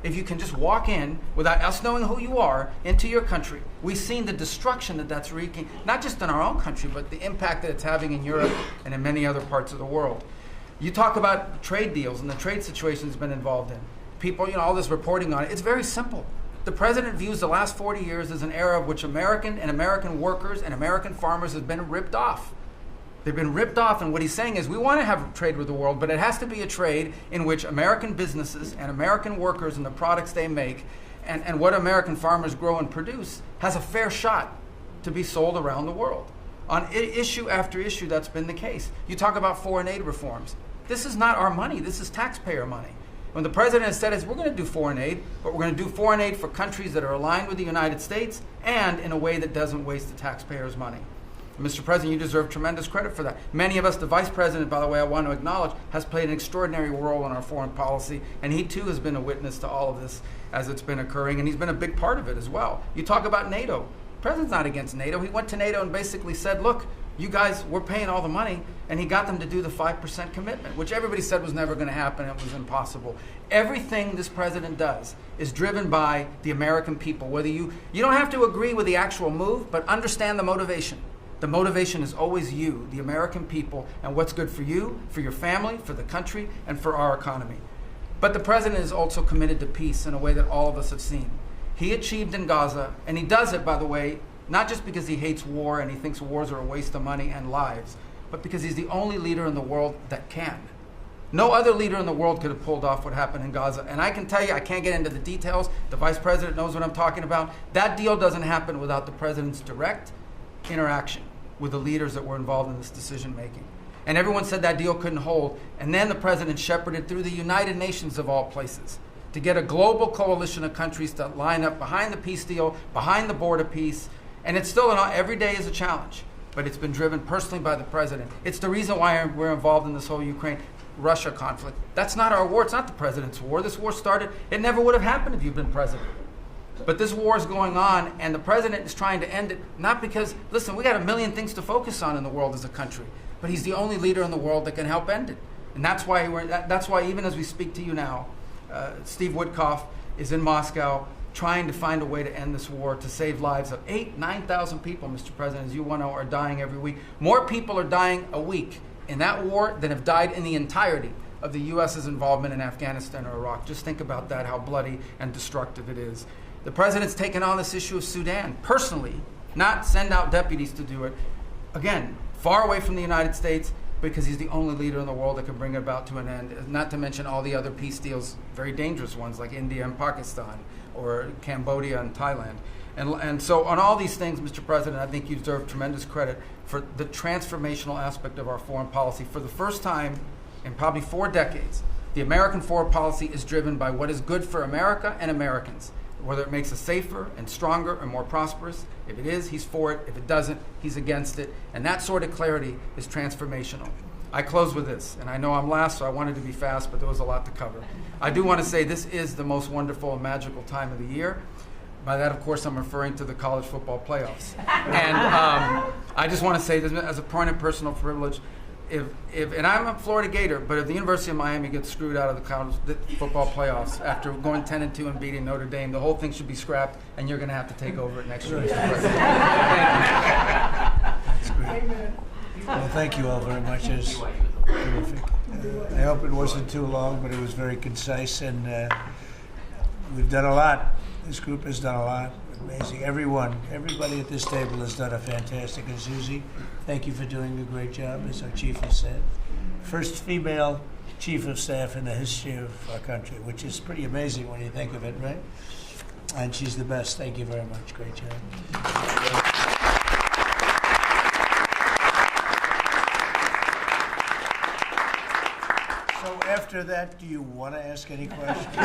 if you can just walk in without us knowing who you are into your country. We've seen the destruction that that's wreaking, not just in our own country, but the impact that it's having in Europe and in many other parts of the world. You talk about trade deals and the trade situation has been involved in. People, all this reporting on it, it's very simple. The president views the last 40 years as an era of which American workers and American farmers have been ripped off. They've been ripped off, and what he's saying is we want to have trade with the world, but it has to be a trade in which American businesses and American workers and the products they make and what American farmers grow and produce has a fair shot to be sold around the world. On issue after issue, that's been the case. You talk about foreign aid reforms. This is not our money. This is taxpayer money. When the president has said we're going to do foreign aid, but we're going to do foreign aid for countries that are aligned with the United States and in a way that doesn't waste the taxpayers' money. Mr. President, you deserve tremendous credit for that. Many of us, the Vice President, by the way, I want to acknowledge, has played an extraordinary role in our foreign policy, and he too has been a witness to all of this as it's been occurring, and he's been a big part of it as well. You talk about NATO. The President's not against NATO. He went to NATO and basically said, look, you guys, we're paying all the money, and he got them to do the 5% commitment, which everybody said was never going to happen. It was impossible. Everything this president does is driven by the American people. Whether you don't have to agree with the actual move, but understand the motivation. The motivation is always you, the American people, and what's good for you, for your family, for the country, and for our economy. But the president is also committed to peace in a way that all of us have seen. He achieved in Gaza, and he does it, by the way, not just because he hates war and he thinks wars are a waste of money and lives, but because he's the only leader in the world that can. No other leader in the world could have pulled off what happened in Gaza. And I can tell you, I can't get into the details. The vice president knows what I'm talking about. That deal doesn't happen without the president's direct interaction with the leaders that were involved in this decision making. And everyone said that deal couldn't hold. And then the president shepherded through the United Nations of all places to get a global coalition of countries to line up behind the peace deal, behind the border peace. And it's still, every day is a challenge, but it's been driven personally by the president. It's the reason why we're involved in this whole Ukraine-Russia conflict. That's not our war. It's not the president's war. This war started, it never would have happened if you'd been president. But this war is going on, and the president is trying to end it, not because, listen, we got a million things to focus on in the world as a country, but he's the only leader in the world that can help end it. And that's why even as we speak to you now, Steve Woodcock is in Moscow trying to find a way to end this war, to save lives of 9,000 people, Mr. President, as you want to know, are dying every week. More people are dying a week in that war than have died in the entirety of the U.S.'s involvement in Afghanistan or Iraq. Just think about that, how bloody and destructive it is. The president's taken on this issue of Sudan personally, not send out deputies to do it. Again, far away from the United States, because he's the only leader in the world that can bring it about to an end, not to mention all the other peace deals, very dangerous ones like India and Pakistan, or Cambodia and Thailand. And so on all these things, Mr. President, I think you deserve tremendous credit for the transformational aspect of our foreign policy. For the first time in probably 4 decades, the American foreign policy is driven by what is good for America and Americans. Whether it makes us safer and stronger and more prosperous. If it is, he's for it. If it doesn't, he's against it. And that sort of clarity is transformational. I close with this, and I know I'm last, so I wanted to be fast, but there was a lot to cover. I do want to say this is the most wonderful and magical time of the year. By that, of course, I'm referring to the college football playoffs. And I just want to say this as a point of personal privilege. And I'm a Florida Gator, but if the University of Miami gets screwed out of the college football playoffs after going 10-2 and beating Notre Dame, the whole thing should be scrapped, and you're going to have to take over it next year, Mr. President. That's great. Well, thank you all very much. It was terrific. I hope it wasn't too long, but it was very concise, and we've done a lot. This group has done a lot. Amazing. Everybody at this table has done a fantastic. And Susie, thank you for doing a great job, as our chief has said. First female chief of staff in the history of our country, which is pretty amazing when you think of it, right? And she's the best. Thank you very much. Great job. So after that, do you want to ask any questions?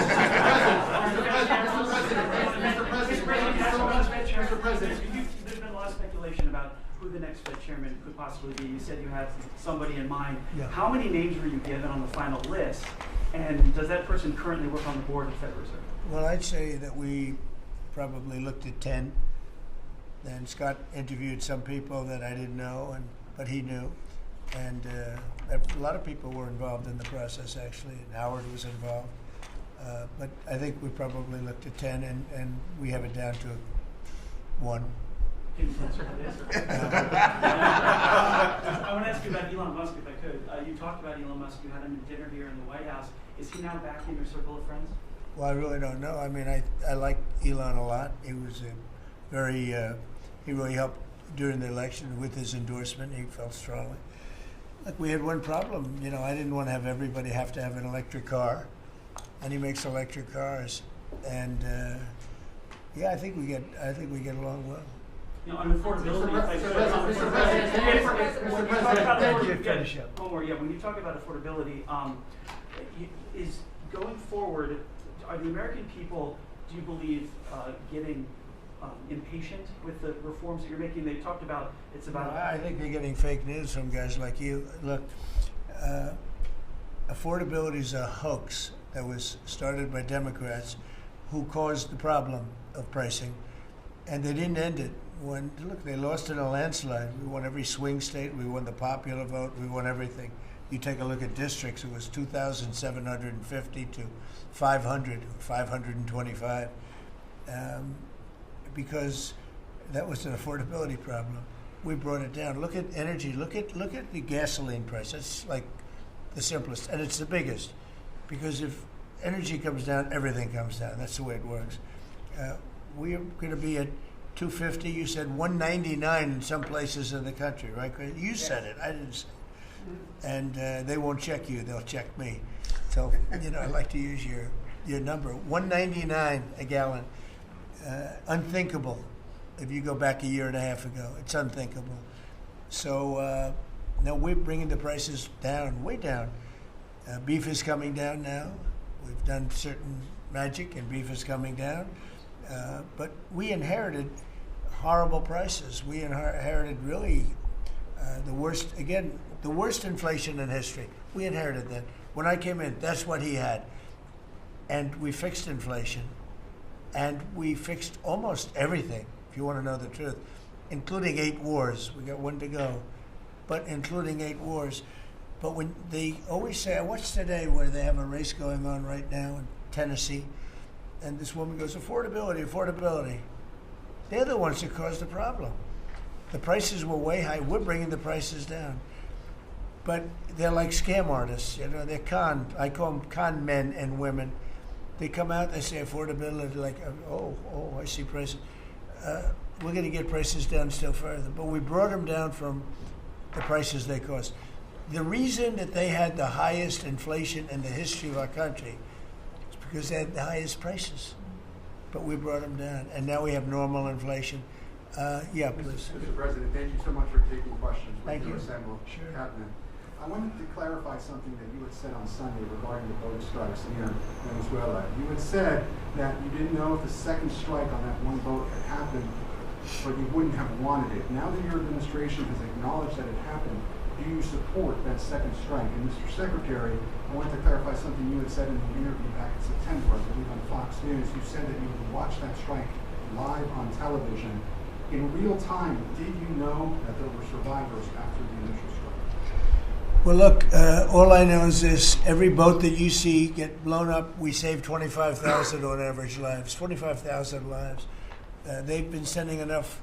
Mr. President, there's been a lot of speculation about who the next Fed chairman could possibly be. You said you had somebody in mind. Yeah. How many names were you given on the final list? And does that person currently work on the board of the Fed Reserve? Well, I'd say that we probably looked at 10. Then Scott interviewed some people that I didn't know, but he knew. And a lot of people were involved in the process, actually. And Howard was involved. But I think we probably looked at 10, and we have it down to 1. Can you answer this? I want to ask you about Elon Musk, if I could. You talked about Elon Musk. You had him at dinner here in the White House. Is he now back in your circle of friends? Well, I really don't know. I mean, I like Elon a lot. He was a very, he really helped during the election with his endorsement. He felt strongly. Look, we had one problem. You know, I didn't want to have everybody have to have an electric car, and he makes electric cars. And yeah, I think we get along well. You know, on affordability, when you talk about affordability, is going forward, are the American people, do you believe, getting impatient with the reforms that you're making? They talked about it's about. I think they're getting fake news from guys like you. Look, affordability is a hoax that was started by Democrats who caused the problem of pricing, and they didn't end it. Look, they lost in a landslide. We won every swing state. We won the popular vote. We won everything. You take a look at districts, it was 2,750 to 500, 525, because that was an affordability problem. We brought it down. Look at energy. Look at the gasoline price. That's like the simplest, and it's the biggest, because if energy comes down, everything comes down. That's the way it works. We are going to be at 250. You said 199 in some places in the country, right? You said it. I didn't say it. And they won't check you. They'll check me. So, you know, I like to use your number. 199 a gallon. Unthinkable. If you go back a year and a half ago, it's unthinkable. So now we're bringing the prices down, way down. Beef is coming down now. We've done certain magic, and beef is coming down. But we inherited horrible prices. We inherited really the worst inflation in history. We inherited that. When I came in, that's what he had. And we fixed inflation. And we fixed almost everything, if you want to know the truth, including 8 wars. We got 1 to go, but including 8 wars. But when they always say, I watched today where they have a race going on right now in Tennessee, and this woman goes, affordability, affordability. They're the ones that caused the problem. The prices were way high. We're bringing the prices down. But they're like scam artists. You know, I call them con men and women. They come out, they say affordability, like, oh, I see prices. We're going to get prices down still further. But we brought them down from the prices they cost. The reason that they had the highest inflation in the history of our country is because they had the highest prices. But we brought them down. And now we have normal inflation. Yeah, please. Mr. President, thank you so much for taking questions. Thank you. Assembled Sure. cabinet. I wanted to clarify something that you had said on Sunday regarding the boat strikes near Venezuela. You had said that you didn't know if the second strike on that one boat had happened, but you wouldn't have wanted it. Now that your administration has acknowledged that it happened, do you support that second strike? And Mr. Secretary, I wanted to clarify something you had said in the interview back in September, I believe on Fox News. You said that you would watch that strike live on television. In real time, did you know that there were survivors after the initial strike? Well, look, all I know is this. Every boat that you see get blown up, we save 25,000 on average lives, 25,000 lives. They've been sending enough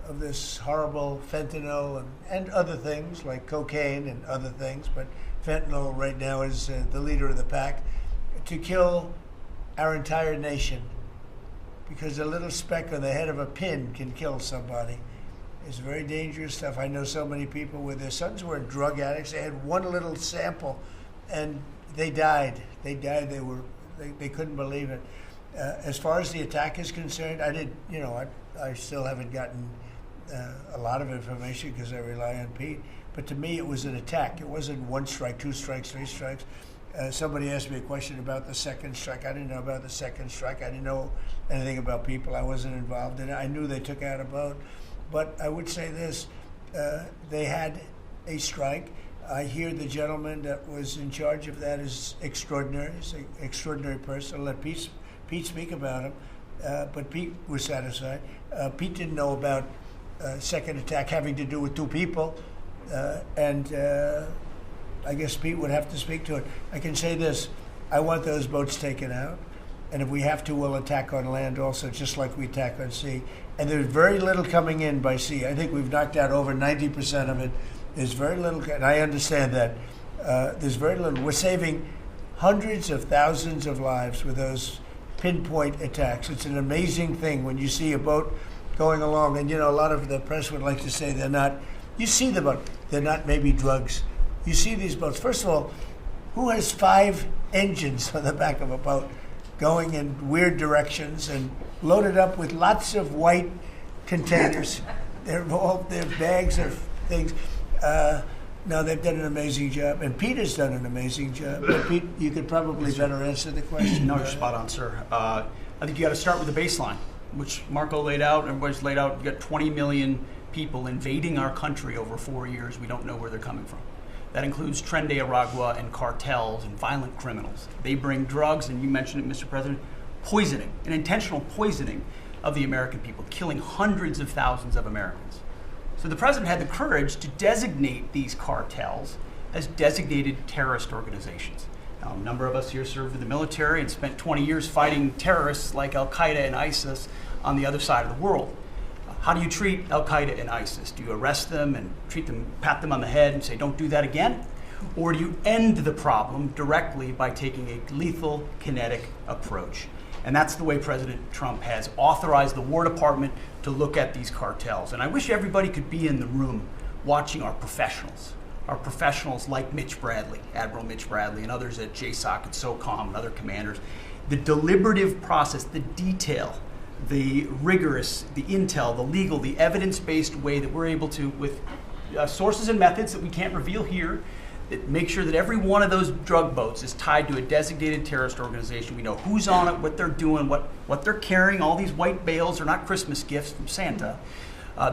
of this horrible fentanyl and other things like cocaine and other things, but fentanyl right now is the leader of the pack, to kill our entire nation. Because a little speck on the head of a pin can kill somebody. It's very dangerous stuff. I know so many people where their sons were drug addicts. They had one little sample, and they died. They died. They couldn't believe it. As far as the attack is concerned, I still haven't gotten a lot of information because I rely on Pete. But to me, it was an attack. It wasn't 1 strike, 2 strikes, 3 strikes. Somebody asked me a question about the second strike. I didn't know about the second strike. I didn't know anything about people. I wasn't involved in it. I knew they took out a boat. But I would say this, they had a strike. I hear the gentleman that was in charge of that is extraordinary. He's an extraordinary person. I'll let Pete speak about him. But Pete was satisfied. Pete didn't know about second attack having to do with 2 people. And I guess Pete would have to speak to it. I can say this. I want those boats taken out. And if we have to, we'll attack on land also, just like we attack on sea. And there's very little coming in by sea. I think we've knocked out over 90% of it. There's very little, and I understand that. There's very little. We're saving hundreds of thousands of lives with those pinpoint attacks. It's an amazing thing when you see a boat going along, and a lot of the press would like to say they're not. You see the boat. They're not maybe drugs. You see these boats. First of all, who has 5 engines on the back of a boat going in weird directions and loaded up with lots of white containers? They're bags of things. No, they've done an amazing job, and Peter's done an amazing job. But Pete, you could probably better answer the question. No, you're spot on, sir. I think you got to start with the baseline, which Marco laid out. Everybody's laid out. You got 20 million people invading our country over 4 years. We don't know where they're coming from. That includes Tren de Aragua and cartels and violent criminals. They bring drugs, and you mentioned it, Mr. President, poisoning, an intentional poisoning of the American people, killing hundreds of thousands of Americans. So the president had the courage to designate these cartels as designated terrorist organizations. Now, a number of us here served in the military and spent 20 years fighting terrorists like Al-Qaeda and ISIS on the other side of the world. How do you treat Al-Qaeda and ISIS? Do you arrest them and treat them, pat them on the head and say, don't do that again? Or do you end the problem directly by taking a lethal, kinetic approach? And that's the way President Trump has authorized the War Department to look at these cartels. And I wish everybody could be in the room watching our professionals like Mitch Bradley, Admiral Mitch Bradley, and others at JSOC and SOCOM and other commanders. The deliberative process, the detail, the rigorous, the intel, the legal, the evidence-based way that we're able to, with sources and methods that we can't reveal here, that make sure that every one of those drug boats is tied to a designated terrorist organization. We know who's on it, what they're doing, what they're carrying. All these white bales are not Christmas gifts from Santa.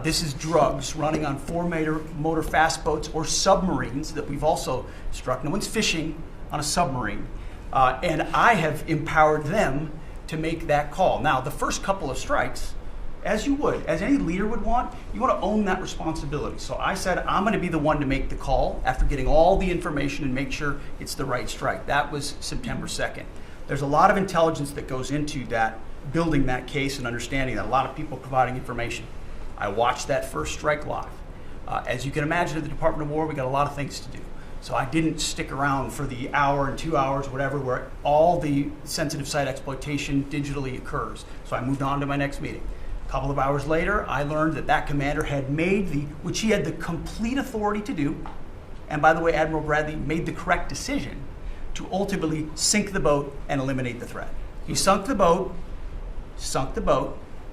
This is drugs running on 4-motor fast boats or submarines that we've also struck. No one's fishing on a submarine. And I have empowered them to make that call. Now, the first couple of strikes, as you would, as any leader would want, you want to own that responsibility. So I said, I'm going to be the one to make the call after getting all the information and make sure it's the right strike. That was September 2nd. There's a lot of intelligence that goes into that, building that case and understanding that, a lot of people providing information. I watched that first strike live. As you can imagine, at the Department of War, we got a lot of things to do. So I didn't stick around for the hour and 2 hours, whatever, where all the sensitive site exploitation digitally occurs. So I moved on to my next meeting. A couple of hours later, I learned that that commander had made which he had the complete authority to do, and by the way, Admiral Bradley made the correct decision to ultimately sink the boat and eliminate the threat. He sunk the boat,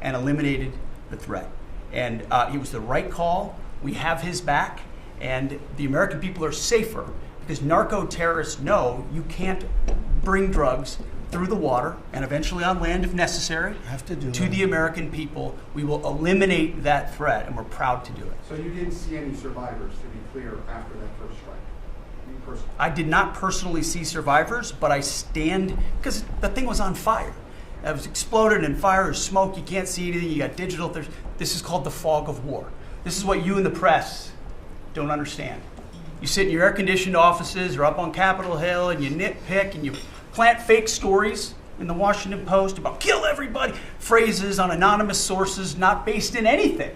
and eliminated the threat. And it was the right call. We have his back, and the American people are safer because narco-terrorists know you can't bring drugs through the water and eventually on land if necessary to the American people. We will eliminate that threat, and we're proud to do it. So you didn't see any survivors, to be clear, after that first strike? You personally? I did not personally see survivors, but I stand, because the thing was on fire. It was exploded and fire or smoke. You can't see anything. You got digital. This is called the fog of war. This is what you in the press don't understand. You sit in your air-conditioned offices or up on Capitol Hill and you nitpick and you plant fake stories in the Washington Post about kill everybody, phrases on anonymous sources not based in anything,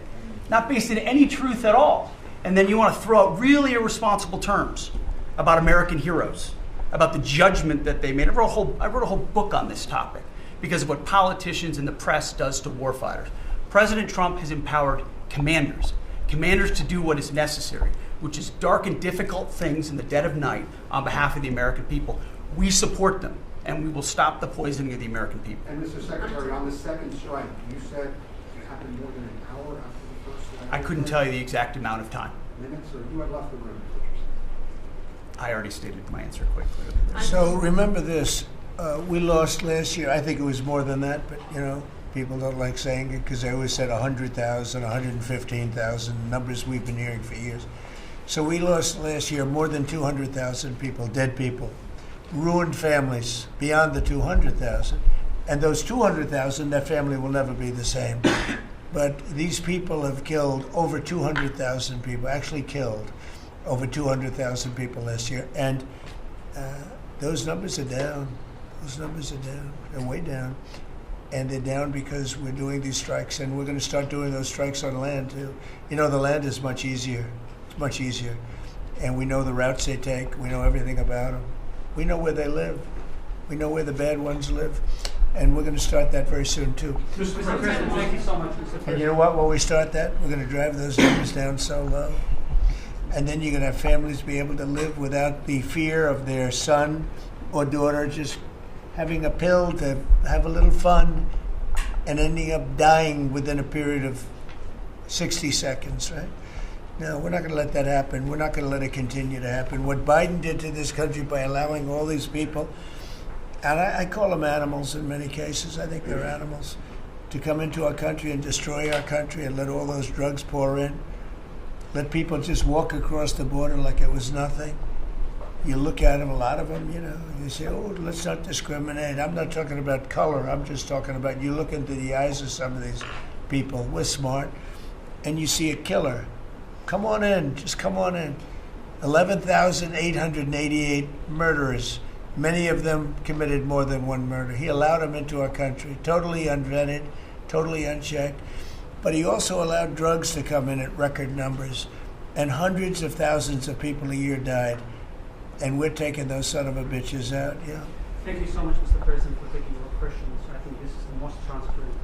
not based in any truth at all. And then you want to throw out really irresponsible terms about American heroes, about the judgment that they made. I wrote a whole book on this topic because of what politicians and the press does to warfighters. President Trump has empowered commanders to do what is necessary, which is dark and difficult things in the dead of night on behalf of the American people. We support them, and we will stop the poisoning of the American people. And Mr. Secretary, on the second strike, you said it happened more than an hour after the first strike? I couldn't tell you the exact amount of time. Minutes, or you had left the room? I already stated my answer quite clearly. So remember this, we lost last year, I think it was more than that, but people don't like saying it because they always said 100,000, 115,000, numbers we've been hearing for years. So we lost last year more than 200,000 people, dead people, ruined families beyond the 200,000. And those 200,000, that family will never be the same. But these people have killed over 200,000 people, actually killed over 200,000 people last year. And those numbers are down. Those numbers are down. They're way down. And they're down because we're doing these strikes, and we're going to start doing those strikes on land too. You know, the land is much easier. It's much easier. And we know the routes they take. We know everything about them. We know where they live. We know where the bad ones live. And we're going to start that very soon too. Mr. President, thank you so much, Mr. President. And you know what? When we start that, we're going to drive those numbers down so low. And then you're going to have families be able to live without the fear of their son or daughter just having a pill to have a little fun and ending up dying within a period of 60 seconds, right? No, we're not going to let that happen. We're not going to let it continue to happen. What Biden did to this country by allowing all these people, and I call them animals in many cases, I think they're animals, to come into our country and destroy our country and let all those drugs pour in, let people just walk across the border like it was nothing. You look at them, a lot of them, you know, you say, oh, let's not discriminate. I'm not talking about color. I'm just talking about you look into the eyes of some of these people. We're smart. And you see a killer. Come on in. Just come on in. 11,888 murderers. Many of them committed more than one murder. He allowed them into our country, totally unvetted, totally unchecked. But he also allowed drugs to come in at record numbers. And hundreds of thousands of people a year died. And we're taking those son of a bitches out, yeah. Thank you so much, Mr. President, for taking your questions. I think this is the most transparent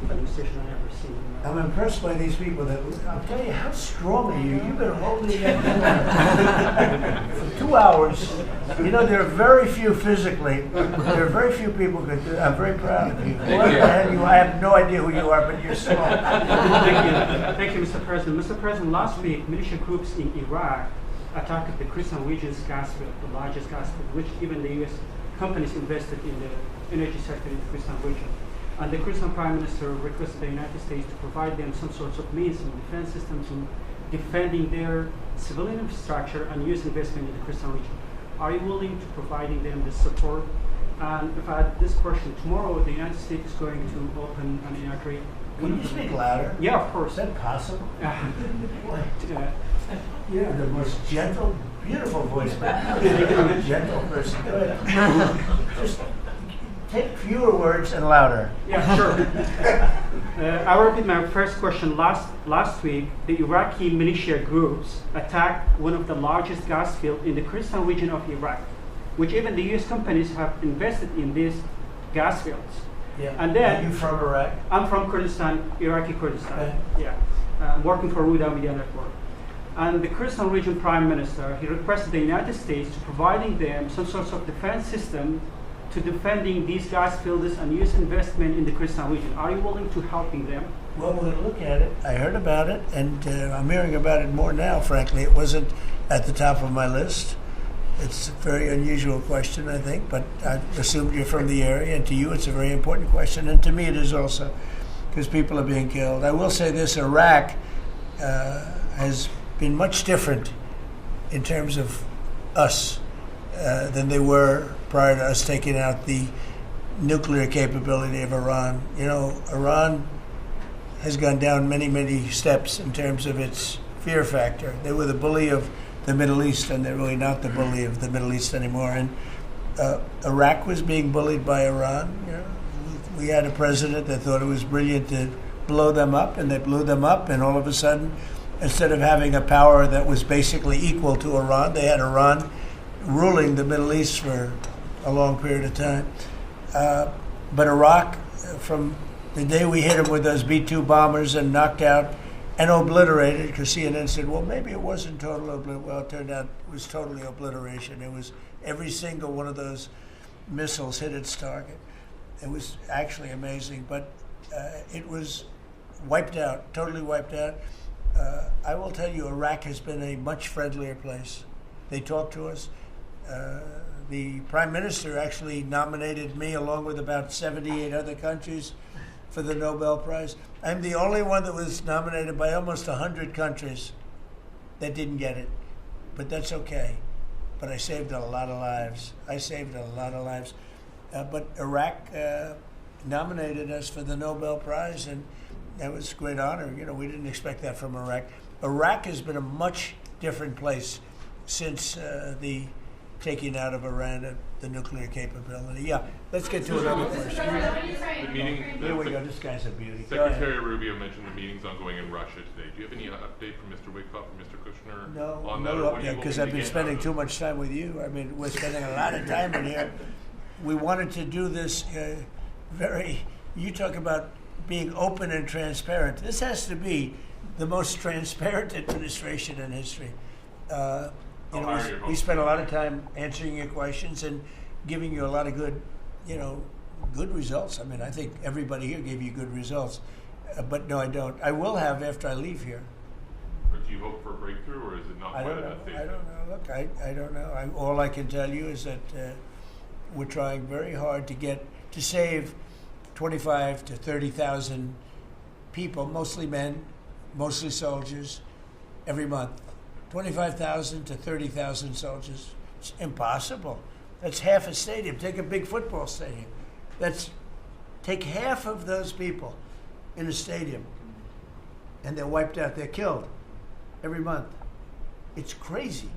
administration I've ever seen. I'm impressed by these people. I'll tell you, how strong are you? You've been holding that for 2 hours. You know, there are very few physically. There are very few people who could do that. I'm very proud of you. I have no idea who you are, but you're strong. Thank you. Thank you, Mr. President. Mr. President, last week, militia groups in Iraq attacked the Kurdistan region's gas field, the largest gas field, which even the U.S. companies invested in the energy sector in the Kurdistan region. And the Kurdistan Prime Minister requested the United States to provide them some sorts of means and defense system to defending their civilian infrastructure and use investment in the Kurdistan region. Are you willing to providing them this support? And if I had this question, tomorrow the United States is going to open and inaugurate. Can you speak louder? Yeah, of course. Is that possible? Yeah. The most gentle, beautiful voice, man. Gentle person. Go ahead. Just take fewer words and louder. Yeah, sure. I'll repeat my first question. Last week, the Iraqi militia groups attacked one of the largest gas fields in the Kurdistan region of Iraq, which even the U.S. companies have invested in these gas fields. Yeah. And then, are you from Iraq? I'm from Kurdistan, Iraqi Kurdistan. Okay. Yeah. I'm working for Huda Media Network. And the Kurdistan region prime minister, he requested the United States to providing them some sort of defense system to defending these gas fields and use investment in the Kurdistan region. Are you willing to helping them? Well, we're going to look at it. I heard about it, and I'm hearing about it more now, frankly. It wasn't at the top of my list. It's a very unusual question, I think, but I assumed you're from the area, and to you it's a very important question, and to me it is also, because people are being killed. I will say this, Iraq has been much different in terms of us than they were prior to us taking out the nuclear capability of Iran. You know, Iran has gone down many, many steps in terms of its fear factor. They were the bully of the Middle East, and they're really not the bully of the Middle East anymore. And Iraq was being bullied by Iran. You know, we had a president that thought it was brilliant to blow them up, and they blew them up, and all of a sudden, instead of having a power that was basically equal to Iran, they had Iran ruling the Middle East for a long period of time. But Iraq, from the day we hit them with those B-2 bombers and knocked out and obliterated, because CNN said, well, maybe it wasn't total obliteration. Well, it turned out it was totally obliteration. It was every single one of those missiles hit its target. It was actually amazing, but it was wiped out, totally wiped out. I will tell you, Iraq has been a much friendlier place. They talk to us. The Prime Minister actually nominated me along with about 78 other countries for the Nobel Prize. I'm the only one that was nominated by almost 100 countries that didn't get it. But that's okay. But I saved a lot of lives. But Iraq nominated us for the Nobel Prize, and that was a great honor. You know, we didn't expect that from Iraq. Iraq has been a much different place since the taking out of Iran the nuclear capability. Yeah, let's get to another question. The meeting, Here we go. This guy's a beauty. Go ahead. Secretary Rubio mentioned the meetings ongoing in Russia today. Do you have any update from Mr. Wickoff or Mr. Kushner No, on that? no or what are you update, because hoping I've to been get spending out of too it? much time with you. I mean, we're spending a lot of time in here. We wanted to do this you talk about being open and transparent. This has to be the most transparent administration in history. We spent a lot of time answering your questions and giving you a lot of good results. I mean, I think everybody here gave you good results. But no, I don't. I will have after I leave here. Or do you hope for a breakthrough, or is it not I quite don't at know. that stage? I don't know. Look, I don't know. All I can tell you is that we're trying very hard to save 25 to 30,000 people, mostly men, mostly soldiers, every month. 25,000 to 30,000 soldiers. It's impossible. That's half a stadium. Take a big football stadium. Take half of those people in a stadium, and they're wiped out. They're killed every month. It's crazy.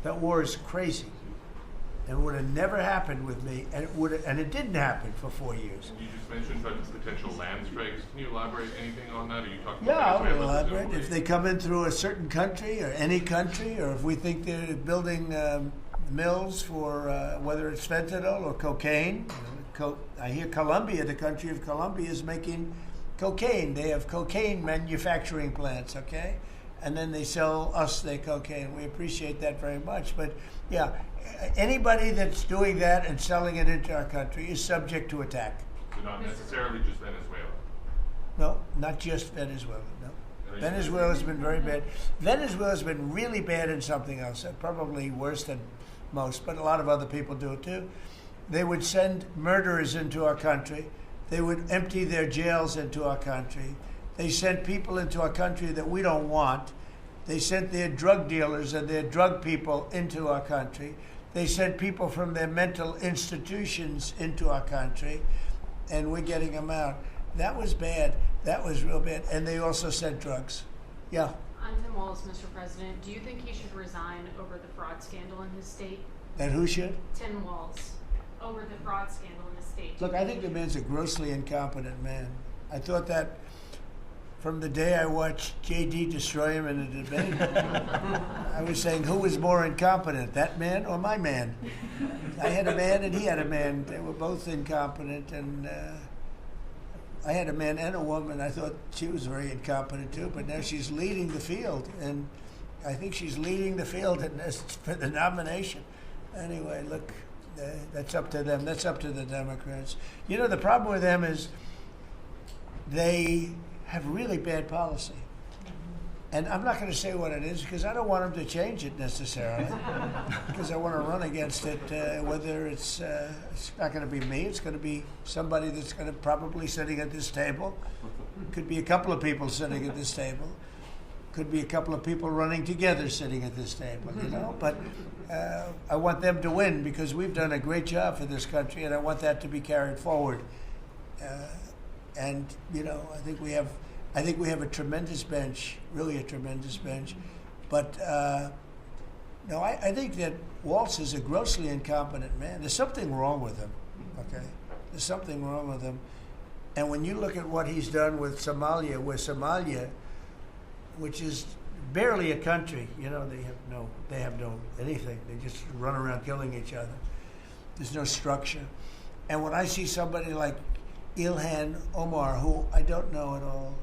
That war is crazy. And it would have never happened with me, and it didn't happen for 4 years. You just mentioned such potential land strikes. Can you elaborate anything on that? Are you talking Yeah, about I'll Venezuela elaborate. presumably? If they come in through a certain country or any country, or if we think they're building mills for whether it's fentanyl or cocaine. I hear Colombia, the country of Colombia, is making cocaine. They have cocaine manufacturing plants, okay? And then they sell us their cocaine. We appreciate that very much. But yeah, anybody that's doing that and selling it into our country is subject to attack. So not necessarily just Venezuela. No, not just Venezuela, no. Venezuela's been very bad. Venezuela's been really bad in something else, probably worse than most, but a lot of other people do it too. They would send murderers into our country. They would empty their jails into our country. They sent people into our country that we don't want. They sent their drug dealers and their drug people into our country. They sent people from their mental institutions into our country, and we're getting them out. That was bad. That was real bad. And they also sent drugs. Yeah. I'm Tim Walz, Mr. President. Do you think he should resign over the fraud scandal in his state? And who should? Tim Walz, over the fraud scandal in his state. Look, I think the man's a grossly incompetent man. I thought that from the day I watched J.D. destroy him in a debate. I was saying, who was more incompetent, that man or my man? I had a man and he had a man. They were both incompetent, and I had a man and a woman. I thought she was very incompetent too, but now she's leading the field, and I think she's leading the field for the nomination. Anyway, look, that's up to them. That's up to the Democrats. You know, the problem with them is they have really bad policy. And I'm not going to say what it is because I don't want them to change it necessarily because I want to run against it, whether it's not going to be me, it's going to be somebody that's going to probably sitting at this table. Could be a couple of people sitting at this table. Could be a couple of people running together sitting at this table, you know. But I want them to win because we've done a great job for this country, and I want that to be carried forward. And you know, I think we have a tremendous bench, really a tremendous bench. But no, I think that Walz is a grossly incompetent man. There's something wrong with him. Okay, there's something wrong with him. And when you look at what he's done with Somalia, which is barely a country, you know, they have no anything. They just run around killing each other. There's no structure. And when I see somebody like Ilhan Omar, who I don't know at all,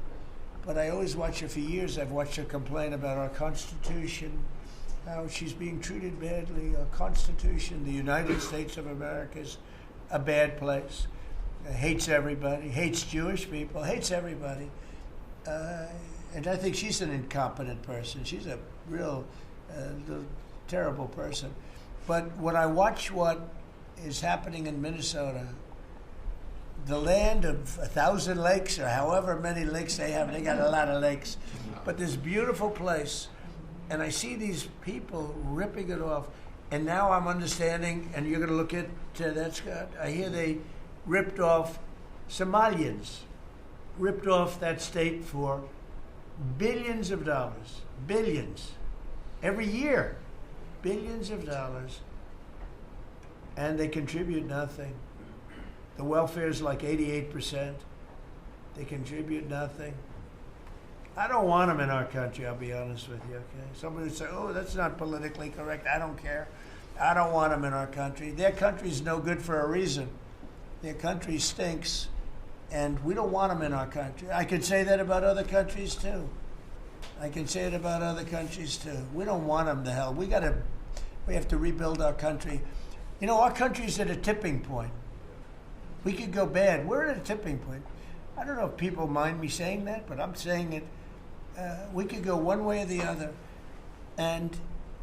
but I always watch her for years. I've watched her complain about our Constitution, how she's being treated badly. Our Constitution, the United States of America, is a bad place. Hates everybody, hates Jewish people, hates everybody. And I think she's an incompetent person. She's a real terrible person. But when I watch what is happening in Minnesota, the land of 1,000 lakes or however many lakes they have, they got a lot of lakes, but this beautiful place, and I see these people ripping it off, and now I'm understanding, and you're going to look at that, Scott, I hear they ripped off Somalians, ripped off that state for billions of dollars, billions, every year, billions of dollars, and they contribute nothing. The welfare is like 88%. They contribute nothing. I don't want them in our country, I'll be honest with you, okay? Somebody would say, oh, that's not politically correct. I don't care. I don't want them in our country. Their country's no good for a reason. Their country stinks, and we don't want them in our country. I could say that about other countries, too. I can say it about other countries, too. We don't want them to hell. We have to rebuild our country. You know, our country's at a tipping point. We could go bad. We're at a tipping point. I don't know if people mind me saying that, but I'm saying it. We could go one way or the other, and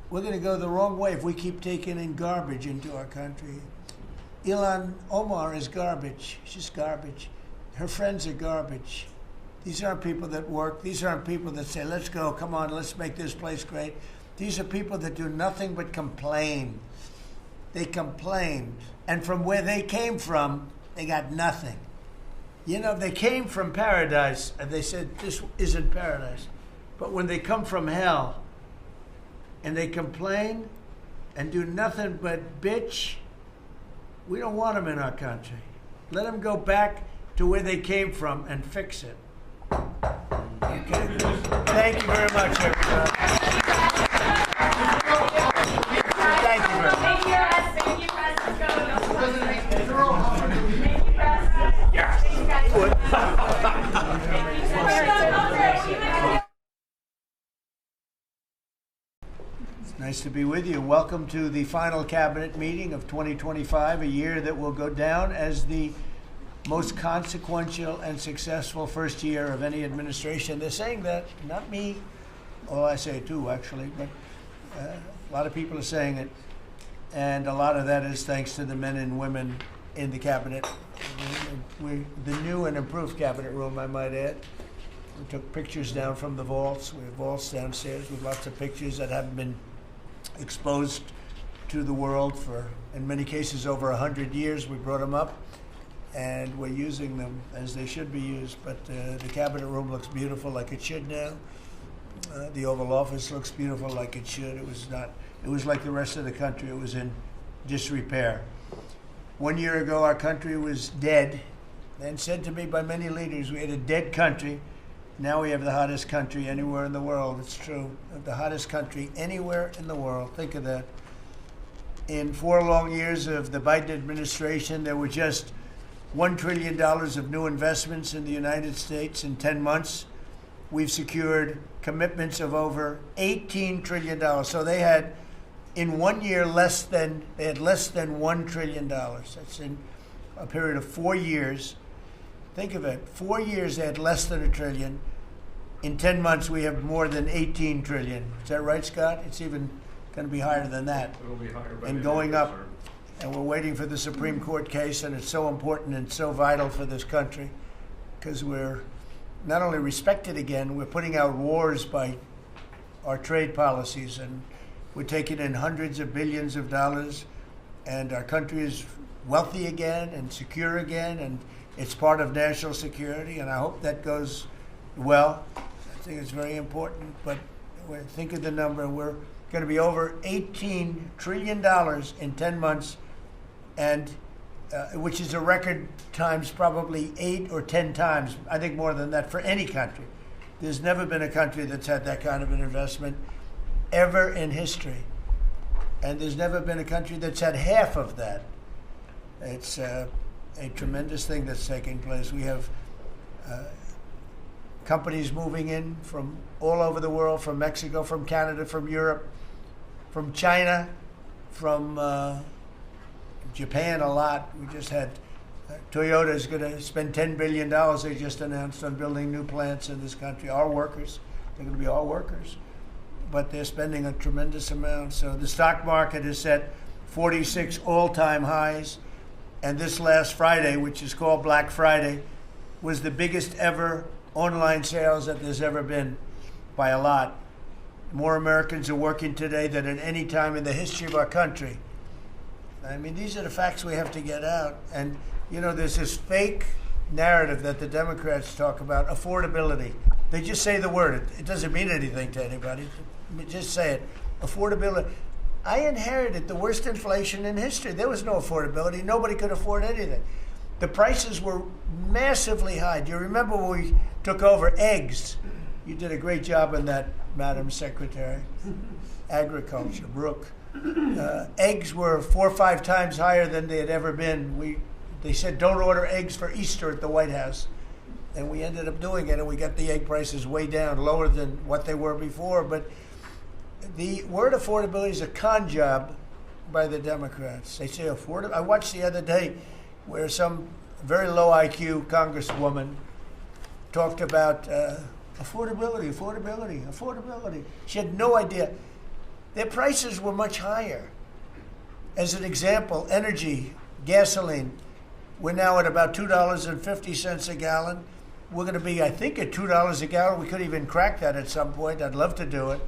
we're going to go the wrong way if we keep taking in garbage into our country. Ilhan Omar is garbage. She's garbage. Her friends are garbage. These aren't people that work. These aren't people that say, let's go, come on, let's make this place great. These are people that do nothing but complain. They complain. And from where they came from, they got nothing. You know, they came from paradise, and they said, this isn't paradise. But when they come from hell, and they complain and do nothing but bitch, we don't want them in our country. Let them go back to where they came from and fix it. Okay? Thank you very much, everybody. Thank you very much. Thank you, It's nice to be with you. Welcome to the final cabinet meeting of 2025, a year that will go down as the most consequential and successful first year of any administration. They're saying that, not me. Oh, I say it too, actually, but a lot of people are saying it. And a lot of that is thanks to the men and women in the cabinet. The new and improved cabinet room, I might add. We took pictures down from the vaults. We have vaults downstairs with lots of pictures that haven't been exposed to the world for, in many cases, over 100 years. We brought them up, and we're using them as they should be used. But the cabinet room looks beautiful, like it should now. The Oval Office looks beautiful, like it should. It was not. It was like the rest of the country. It was in disrepair. 1 year ago, our country was dead, and said to me by many leaders, we had a dead country. Now we have the hottest country anywhere in the world. It's true. The hottest country anywhere in the world. Think of that. In 4 long years of the Biden administration, there were just $1 trillion of new investments in the United States in 10 months. We've secured commitments of over $18 trillion. So they had, in 1 year, less than $1 trillion. That's in a period of 4 years. Think of it. 4 years they had less than $1 trillion. In 10 months we have more than $18 trillion. Is that right, Scott? It's even going to be higher than that. It'll be higher by and the going end of up. this term. And we're waiting for the Supreme Court case, and it's so important and so vital for this country because we're not only respected again, we're putting out wars by our trade policies, and we're taking in hundreds of billions of dollars, and our country is wealthy again and secure again, and it's part of national security, and I hope that goes well. I think it's very important, but think of the number. We're going to be over $18 trillion in 10 months, and which is a record times probably 8 or 10 times, I think more than that, for any country. There's never been a country that's had that kind of an investment ever in history. And there's never been a country that's had half of that. It's a tremendous thing that's taking place. We have companies moving in from all over the world, from Mexico, from Canada, from Europe, from China, from Japan a lot. We just had Toyota is going to spend $10 billion, they just announced, on building new plants in this country. Our workers, they're going to be all workers, but they're spending a tremendous amount. So the stock market is set 46 all-time highs, and this last Friday, which is called Black Friday, was the biggest ever online sales that there's ever been by a lot. More Americans are working today than at any time in the history of our country. I mean, these are the facts we have to get out. And, you know, there's this fake narrative that the Democrats talk about, affordability. They just say the word. It doesn't mean anything to anybody. Just say it. Affordability. I inherited the worst inflation in history. There was no affordability. Nobody could afford anything. The prices were massively high. Do you remember when we took over eggs? You did a great job on that, Madam Secretary. Agriculture, Brooke. Eggs were 4 or 5 times higher than they had ever been. They said, don't order eggs for Easter at the White House. And we ended up doing it, and we got the egg prices way down, lower than what they were before. But the word affordability is a con job by the Democrats. They say affordable. I watched the other day where some very low IQ congresswoman talked about affordability. She had no idea. Their prices were much higher. As an example, energy, gasoline, we're now at about $2.50 a gallon. We're going to be, I think, at $2 a gallon. We could even crack that at some point. I'd love to do it.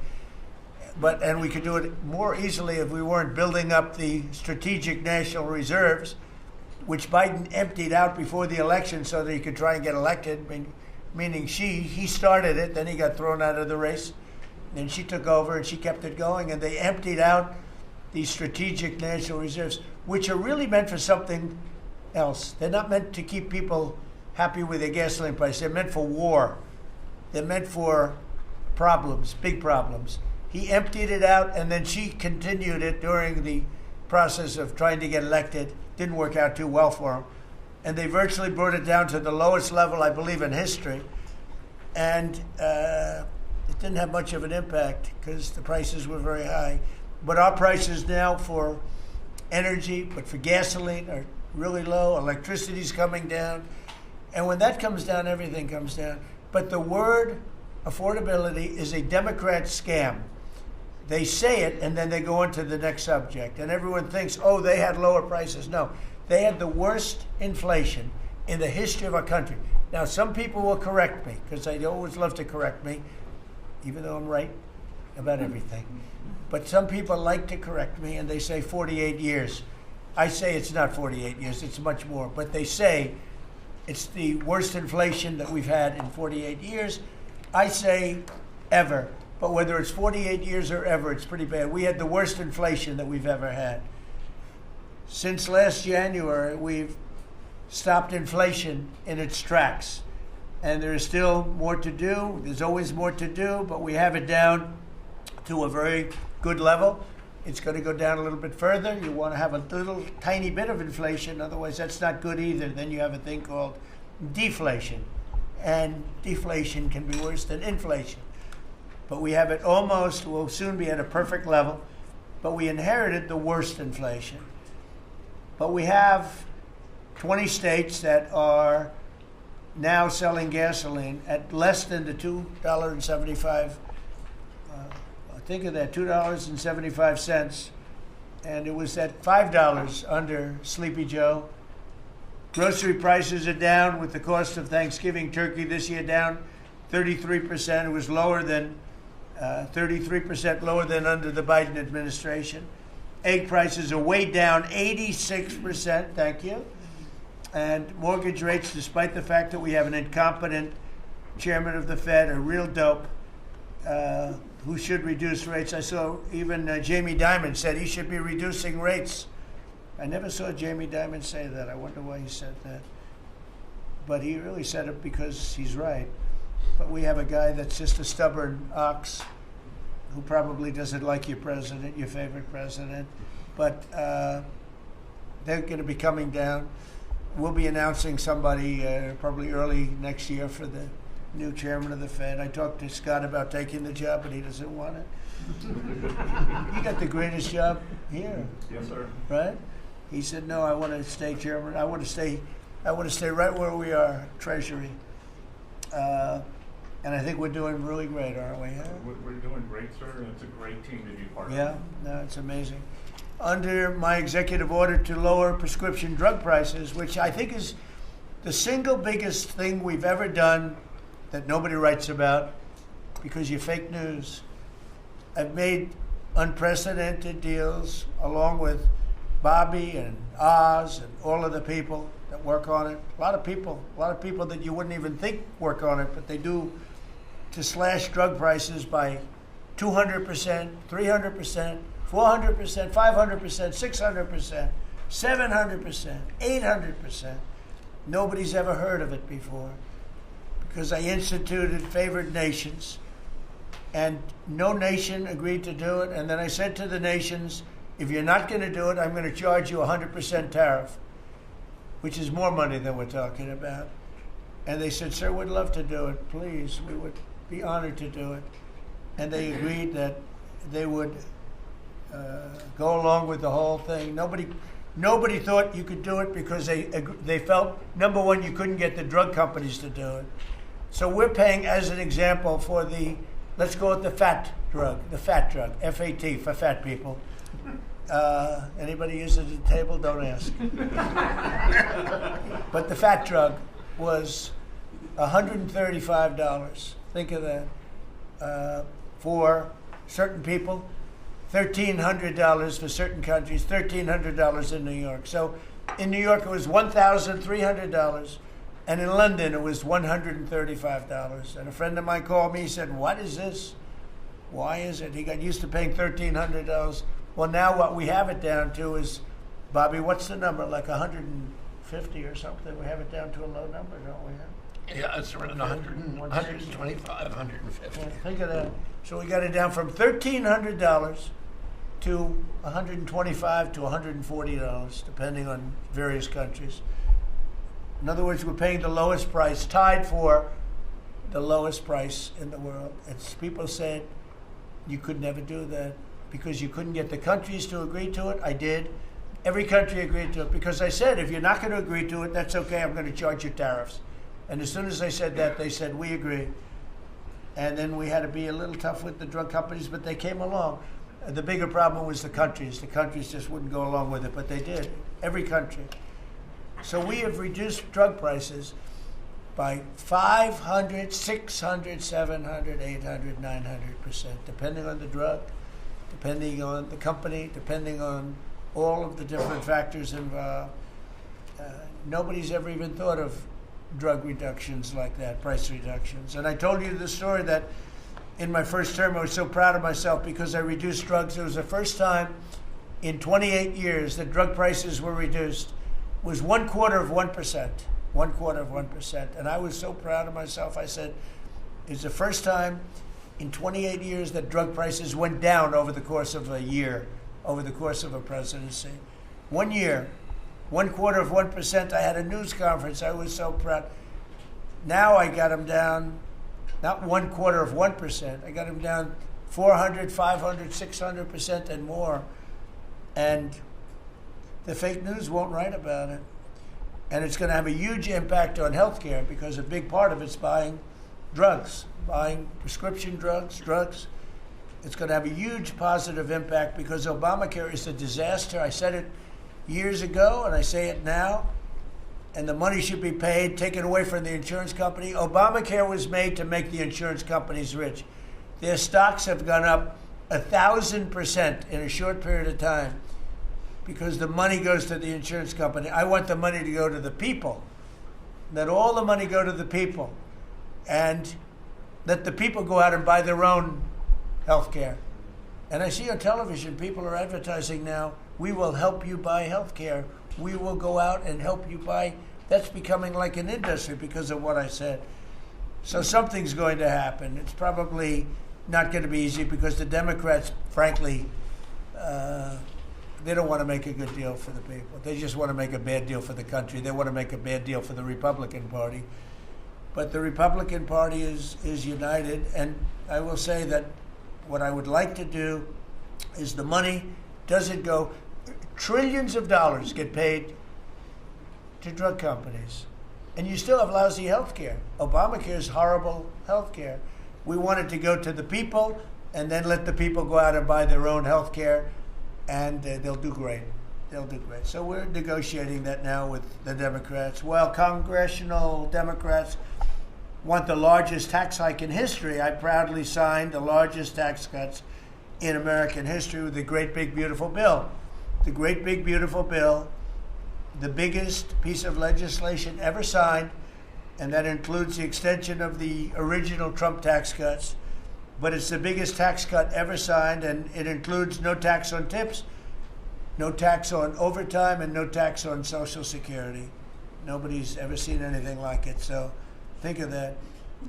And we could do it more easily if we weren't building up the strategic national reserves, which Biden emptied out before the election so that he could try and get elected, meaning he started it, then he got thrown out of the race. Then she took over and she kept it going, and they emptied out these strategic national reserves, which are really meant for something else. They're not meant to keep people happy with their gasoline price. They're meant for war. They're meant for problems, big problems. He emptied it out, and then she continued it during the process of trying to get elected. Didn't work out too well for him. And they virtually brought it down to the lowest level, I believe, in history. And it didn't have much of an impact because the prices were very high. But our prices now for energy, but for gasoline, are really low. Electricity's coming down. And when that comes down, everything comes down. But the word affordability is a Democrat scam. They say it, and then they go on to the next subject. And everyone thinks, oh, they had lower prices. No, they had the worst inflation in the history of our country. Now, some people will correct me, because they always love to correct me, even though I'm right about everything. But some people like to correct me, and they say 48 years. I say it's not 48 years, it's much more. But they say it's the worst inflation that we've had in 48 years. I say ever. But whether it's 48 years or ever, it's pretty bad. We had the worst inflation that we've ever had. Since last January, we've stopped inflation in its tracks. And there is still more to do. There's always more to do, but we have it down to a very good level. It's going to go down a little bit further. You want to have a little tiny bit of inflation. Otherwise, that's not good either. Then you have a thing called deflation. And deflation can be worse than inflation. But we have it almost, we'll soon be at a perfect level. But we inherited the worst inflation. But we have 20 states that are now selling gasoline at less than the $2.75. Think of that, $2.75. And it was at $5 under Sleepy Joe. Grocery prices are down with the cost of Thanksgiving turkey this year down 33%. It was lower than 33% lower than under the Biden administration. Egg prices are way down 86%. Thank you. And mortgage rates, despite the fact that we have an incompetent chairman of the Fed, a real dope, who should reduce rates. I saw even Jamie Dimon said he should be reducing rates. I never saw Jamie Dimon say that. I wonder why he said that. But he really said it because he's right. But we have a guy that's just a stubborn ox who probably doesn't like your president, your favorite president. But they're going to be coming down. We'll be announcing somebody probably early next year for the new chairman of the Fed. I talked to Scott about taking the job, but he doesn't want it. You got the greatest job here. Yes, sir. Right? He said, no, I want to stay chairman. I want to stay right where we are, Treasury. And I think we're doing really great, aren't we? Huh? We're doing great, sir, and it's a great team to be part of. Yeah, no, it's amazing. Under my executive order to lower prescription drug prices, which I think is the single biggest thing we've ever done that nobody writes about because you're fake news. I've made unprecedented deals along with Bobby and Oz and all of the people that work on it. A lot of people that you wouldn't even think work on it, but they do, to slash drug prices by 200%, 300%, 400%, 500%, 600%, 700%, 800%. Nobody's ever heard of it before because I instituted favored nations, and no nation agreed to do it. And then I said to the nations, if you're not going to do it, I'm going to charge you 100% tariff, which is more money than we're talking about. And they said, sir, we'd love to do it. Please, we would be honored to do it. And they agreed that they would go along with the whole thing. Nobody thought you could do it because they felt, number one, you couldn't get the drug companies to do it. So we're paying, as an example, for the, let's call it the fat drug, F-A-T, for fat people. Anybody use it at the table? Don't ask. But the fat drug was $135. Think of that. For certain people, $1,300 for certain countries, $1,300 in New York. So in New York, it was $1,300. And in London, it was $135. And a friend of mine called me, he said, what is this? Why is it? He got used to paying $1,300. Well, now what we have it down to is, Bobby, what's the number? Like 150 or something? We have it down to a low number, don't we? Yeah, it's around 125, 150. Yeah, think of that. So we got it down from $1,300 to $125 to $140, depending on various countries. In other words, we're paying the lowest price, tied for the lowest price in the world. It's, people said you could never do that because you couldn't get the countries to agree to it. I did. Every country agreed to it because I said, if you're not going to agree to it, that's okay. I'm going to charge you tariffs. And as soon as I said that, they said, we agree. And then we had to be a little tough with the drug companies, but they came along. The bigger problem was the countries. The countries just wouldn't go along with it, but they did. Every country. So we have reduced drug prices by 500, 600, 700, 800, 900%, depending on the drug, depending on the company, depending on all of the different factors involved. Nobody's ever even thought of drug reductions like that, price reductions. And I told you the story that in my first term, I was so proud of myself because I reduced drugs. It was the first time in 28 years that drug prices were reduced. It was 1/4%, 1/4%. And I was so proud of myself. I said, it's the first time in 28 years that drug prices went down over the course of a year, over the course of a presidency. 1 year, 1/4%. I had a news conference. I was so proud. Now I got them down, not 1/4%. I got them down 400, 500, 600% and more. And the fake news won't write about it. And it's going to have a huge impact on healthcare because a big part of it's buying drugs, buying prescription drugs. It's going to have a huge positive impact because Obamacare is a disaster. I said it years ago and I say it now. And the money should be paid, taken away from the insurance company. Obamacare was made to make the insurance companies rich. Their stocks have gone up 1,000% in a short period of time because the money goes to the insurance company. I want the money to go to the people. Let all the money go to the people. And let the people go out and buy their own health care. And I see on television, people are advertising now, we will help you buy health care. We will go out and help you buy. That's becoming like an industry because of what I said. So something's going to happen. It's probably not going to be easy because the Democrats, frankly, they don't want to make a good deal for the people. They just want to make a bad deal for the country. They want to make a bad deal for the Republican Party. But the Republican Party is united. And I will say that what I would like to do is the money doesn't go, trillions of dollars get paid to drug companies. And you still have lousy health care. Obamacare is horrible health care. We want it to go to the people and then let the people go out and buy their own health care. And they'll do great. They'll do great. So we're negotiating that now with the Democrats. While congressional Democrats want the largest tax hike in history, I proudly signed the largest tax cuts in American history with the Great Big Beautiful Bill. The Great Big Beautiful Bill, the biggest piece of legislation ever signed, and that includes the extension of the original Trump tax cuts, but it's the biggest tax cut ever signed, and it includes no tax on tips, no tax on overtime, and no tax on Social Security. Nobody's ever seen anything like it, so think of that.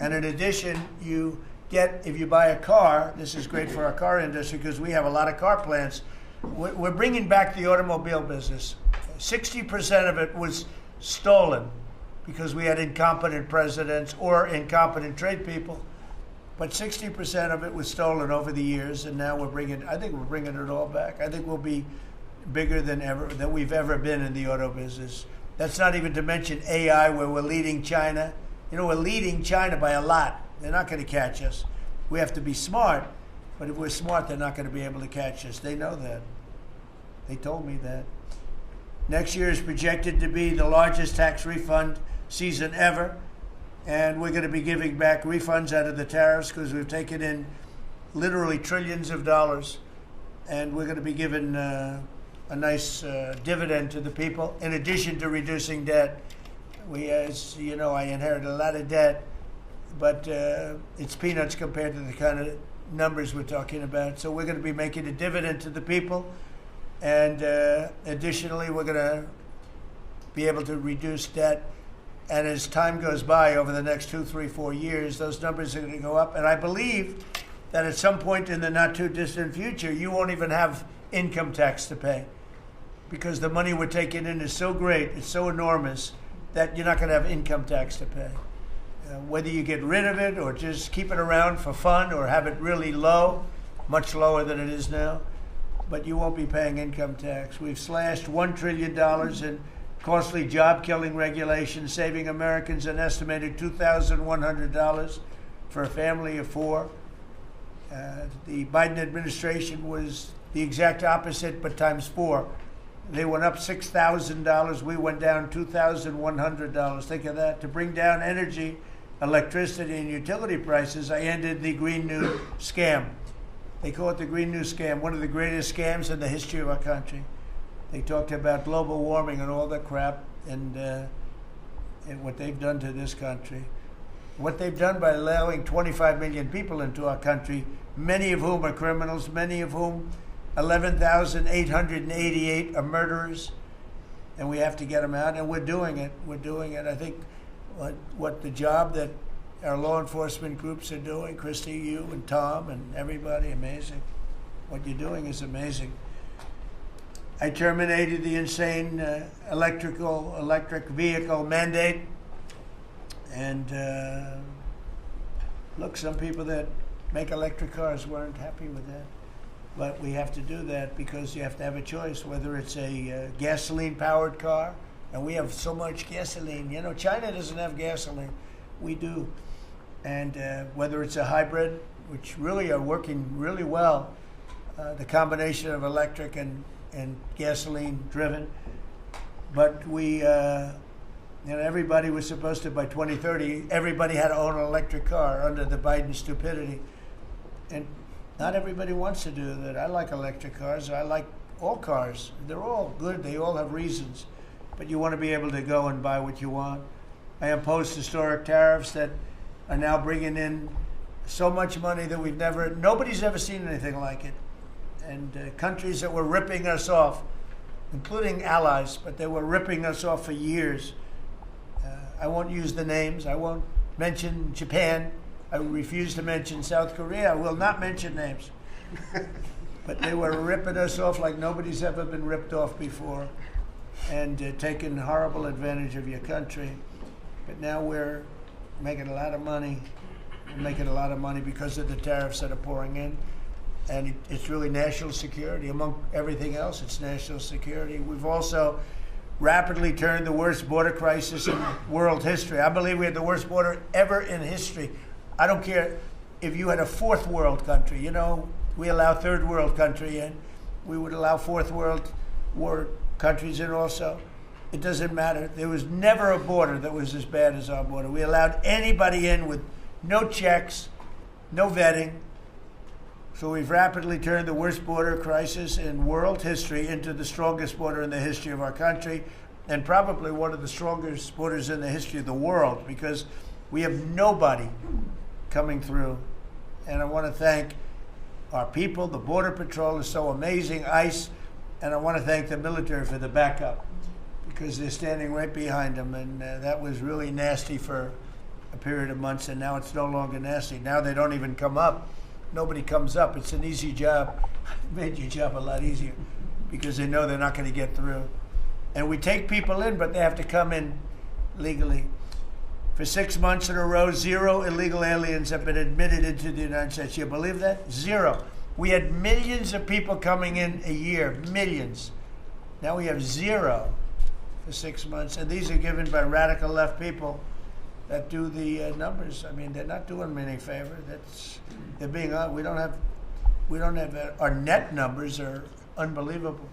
And in addition, you get, if you buy a car, this is great for our car industry because we have a lot of car plants. We're bringing back the automobile business. 60% of it was stolen because we had incompetent presidents or incompetent trade people. But 60% of it was stolen over the years, and now I think we're bringing it all back. I think we'll be bigger than we've ever been in the auto business. That's not even to mention AI, where we're leading China. You know, we're leading China by a lot. They're not going to catch us. We have to be smart, but if we're smart, they're not going to be able to catch us. They know that. They told me that. Next year is projected to be the largest tax refund season ever, and we're going to be giving back refunds out of the tariffs because we've taken in literally trillions of dollars, and we're going to be giving a nice dividend to the people, in addition to reducing debt. As you know, I inherited a lot of debt, but it's peanuts compared to the kind of numbers we're talking about. So we're going to be making a dividend to the people, and additionally, we're going to be able to reduce debt. And as time goes by over the next 2, 3, 4 years, those numbers are going to go up. And I believe that at some point in the not too distant future, you won't even have income tax to pay, because the money we're taking in is so great, it's so enormous, that you're not going to have income tax to pay. Whether you get rid of it or just keep it around for fun or have it really low, much lower than it is now, but you won't be paying income tax. We've slashed $1 trillion in costly job-killing regulations, saving Americans an estimated $2,100 for a family of 4. The Biden administration was the exact opposite, but times 4. They went up $6,000. We went down $2,100. Think of that. To bring down energy, electricity, and utility prices, I ended the Green New Scam. They call it the Green New Scam, one of the greatest scams in the history of our country. They talked about global warming and all that crap, and what they've done to this country. What they've done by allowing 25 million people into our country, many of whom are criminals, many of whom 11,888 are murderers, and we have to get them out, and we're doing it. We're doing it. I think what the job that our law enforcement groups are doing, Christy, you and Tom and everybody, amazing. What you're doing is amazing. I terminated the insane electric vehicle mandate, and look, some people that make electric cars weren't happy with that. But we have to do that because you have to have a choice, whether it's a gasoline-powered car, and we have so much gasoline. You know, China doesn't have gasoline. We do. And whether it's a hybrid, which really are working really well, the combination of electric and gasoline-driven. But everybody was supposed to, by 2030, everybody had to own an electric car under the Biden stupidity. And not everybody wants to do that. I like electric cars. I like all cars. They're all good. They all have reasons. But you want to be able to go and buy what you want. I opposed historic tariffs that are now bringing in so much money that nobody's ever seen anything like it. And countries that were ripping us off, including allies, but they were ripping us off for years. I won't use the names. I won't mention Japan. I refuse to mention South Korea. I will not mention names. But they were ripping us off like nobody's ever been ripped off before, and taking horrible advantage of your country. But now we're making a lot of money. We're making a lot of money because of the tariffs that are pouring in. And it's really national security. Among everything else, it's national security. We've also rapidly turned the worst border crisis in world history. I believe we had the worst border ever in history. I don't care if you had a fourth world country. You know, we allow third world country in. We would allow fourth world war countries in also. It doesn't matter. There was never a border that was as bad as our border. We allowed anybody in with no checks, no vetting. So we've rapidly turned the worst border crisis in world history into the strongest border in the history of our country, and probably one of the strongest borders in the history of the world, because we have nobody coming through And I want to thank our people. The Border Patrol is so amazing, ICE, and I want to thank the military for the backup, because they're standing right behind them. And that was really nasty for a period of months, and now it's no longer nasty. Now they don't even come up. Nobody comes up. It's an easy job. It made your job a lot easier because they know they're not going to get through. And we take people in, but they have to come in legally. For 6 months in a row, 0 illegal aliens have been admitted into the United States. You believe that? 0. We had millions of people coming in a year, millions. Now we have 0 for 6 months, and these are given by radical left people that do the numbers. I mean, they're not doing me any favor. They're being we don't have our net numbers are unbelievable,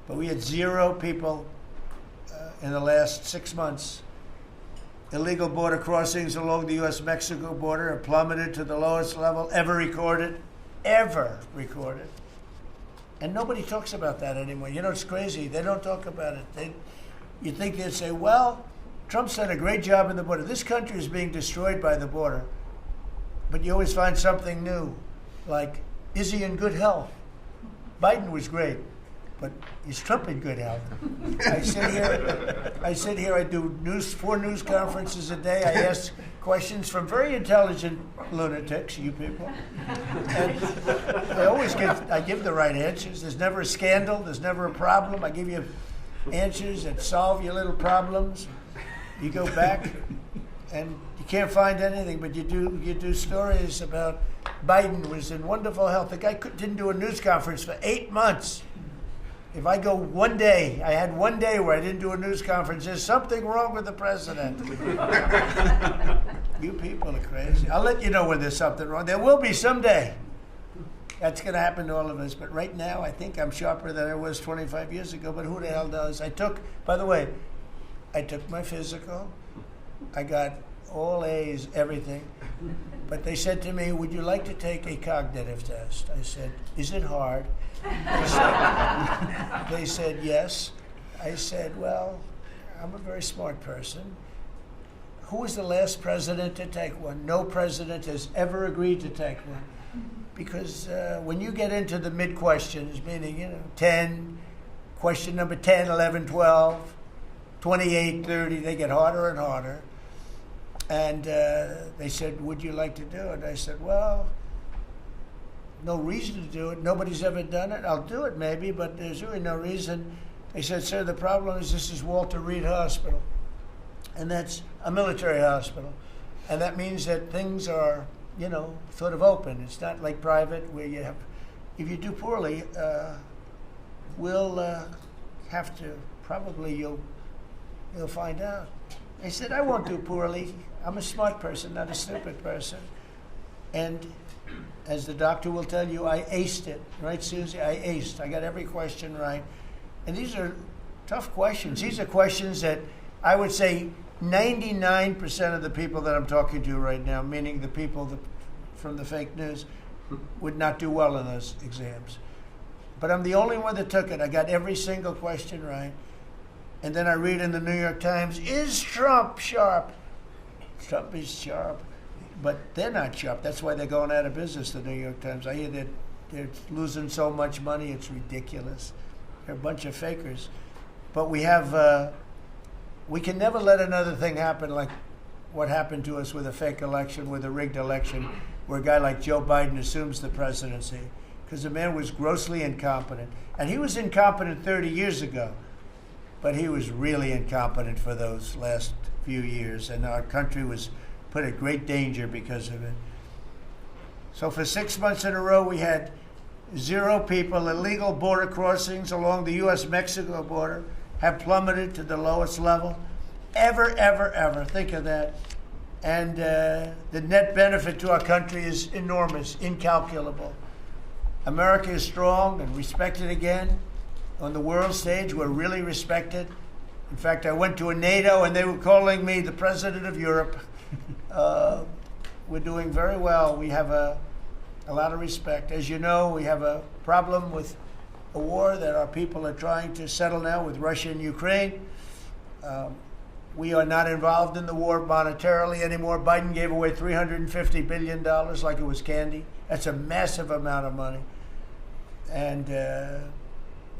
but we had 0 people in the last 6 months. Illegal border crossings along the U.S.-Mexico border have plummeted to the lowest level ever recorded. And nobody talks about that anymore. You know, it's crazy. They don't talk about it. You think they'd say, well, Trump's done a great job in the border. This country is being destroyed by the border. But you always find something new, like, is he in good health? Biden was great, but is Trump in good health? I sit here, I do 4 news conferences a day. I ask questions from very intelligent lunatics, you people. And I give the right answers. There's never a scandal, there's never a problem. I give you answers that solve your little problems. You go back and you can't find anything, but you do stories about Biden was in wonderful health. The guy didn't do a news conference for 8 months. If I go one day, I had one day where I didn't do a news conference, there's something wrong with the president. You people are crazy. I'll let you know when there's something wrong. There will be someday. That's going to happen to all of us. But right now, I think I'm sharper than I was 25 years ago. But who the hell does? By the way, I took my physical. I got all A's, everything. But they said to me, would you like to take a cognitive test? I said, is it hard? They said yes. I said, well, I'm a very smart person. Who was the last president to take one? No president has ever agreed to take one. Because when you get into the mid-questions, meaning, 10, question number 10, 11, 12, 28, 30, they get harder and harder. And they said, would you like to do it? I said, well, no reason to do it. Nobody's ever done it. I'll do it maybe, but there's really no reason. They said, sir, the problem is this is Walter Reed Hospital. And that's a military hospital. And that means that things are, sort of open. It's not like private where you have, if you do poorly, we'll have to, probably you'll find out. I said, I won't do poorly. I'm a smart person, not a stupid person. And as the doctor will tell you, I aced it. Right, Susie? I aced. I got every question right. And these are tough questions. These are questions that I would say 99% of the people that I'm talking to right now, meaning the people from the fake news, would not do well in those exams. But I'm the only one that took it. I got every single question right. And then I read in the New York Times, is Trump sharp? Trump is sharp. But they're not sharp. That's why they're going out of business, the New York Times. I hear that they're losing so much money, it's ridiculous. They're a bunch of fakers. But we can never let another thing happen like what happened to us with a fake election, with a rigged election, where a guy like Joe Biden assumes the presidency. Because the man was grossly incompetent. And he was incompetent 30 years ago. But he was really incompetent for those last few years, and our country was put at great danger because of it. So for 6 months in a row, we had 0 people. Illegal border crossings along the U.S.-Mexico border have plummeted to the lowest level ever. Think of that. And the net benefit to our country is enormous, incalculable. America is strong and respected again. On the world stage, we're really respected. In fact, I went to a NATO and they were calling me the president of Europe. We're doing very well. We have a lot of respect. As you know, we have a problem with a war that our people are trying to settle now with Russia and Ukraine. We are not involved in the war monetarily anymore. Biden gave away $350 billion like it was candy. That's a massive amount of money. And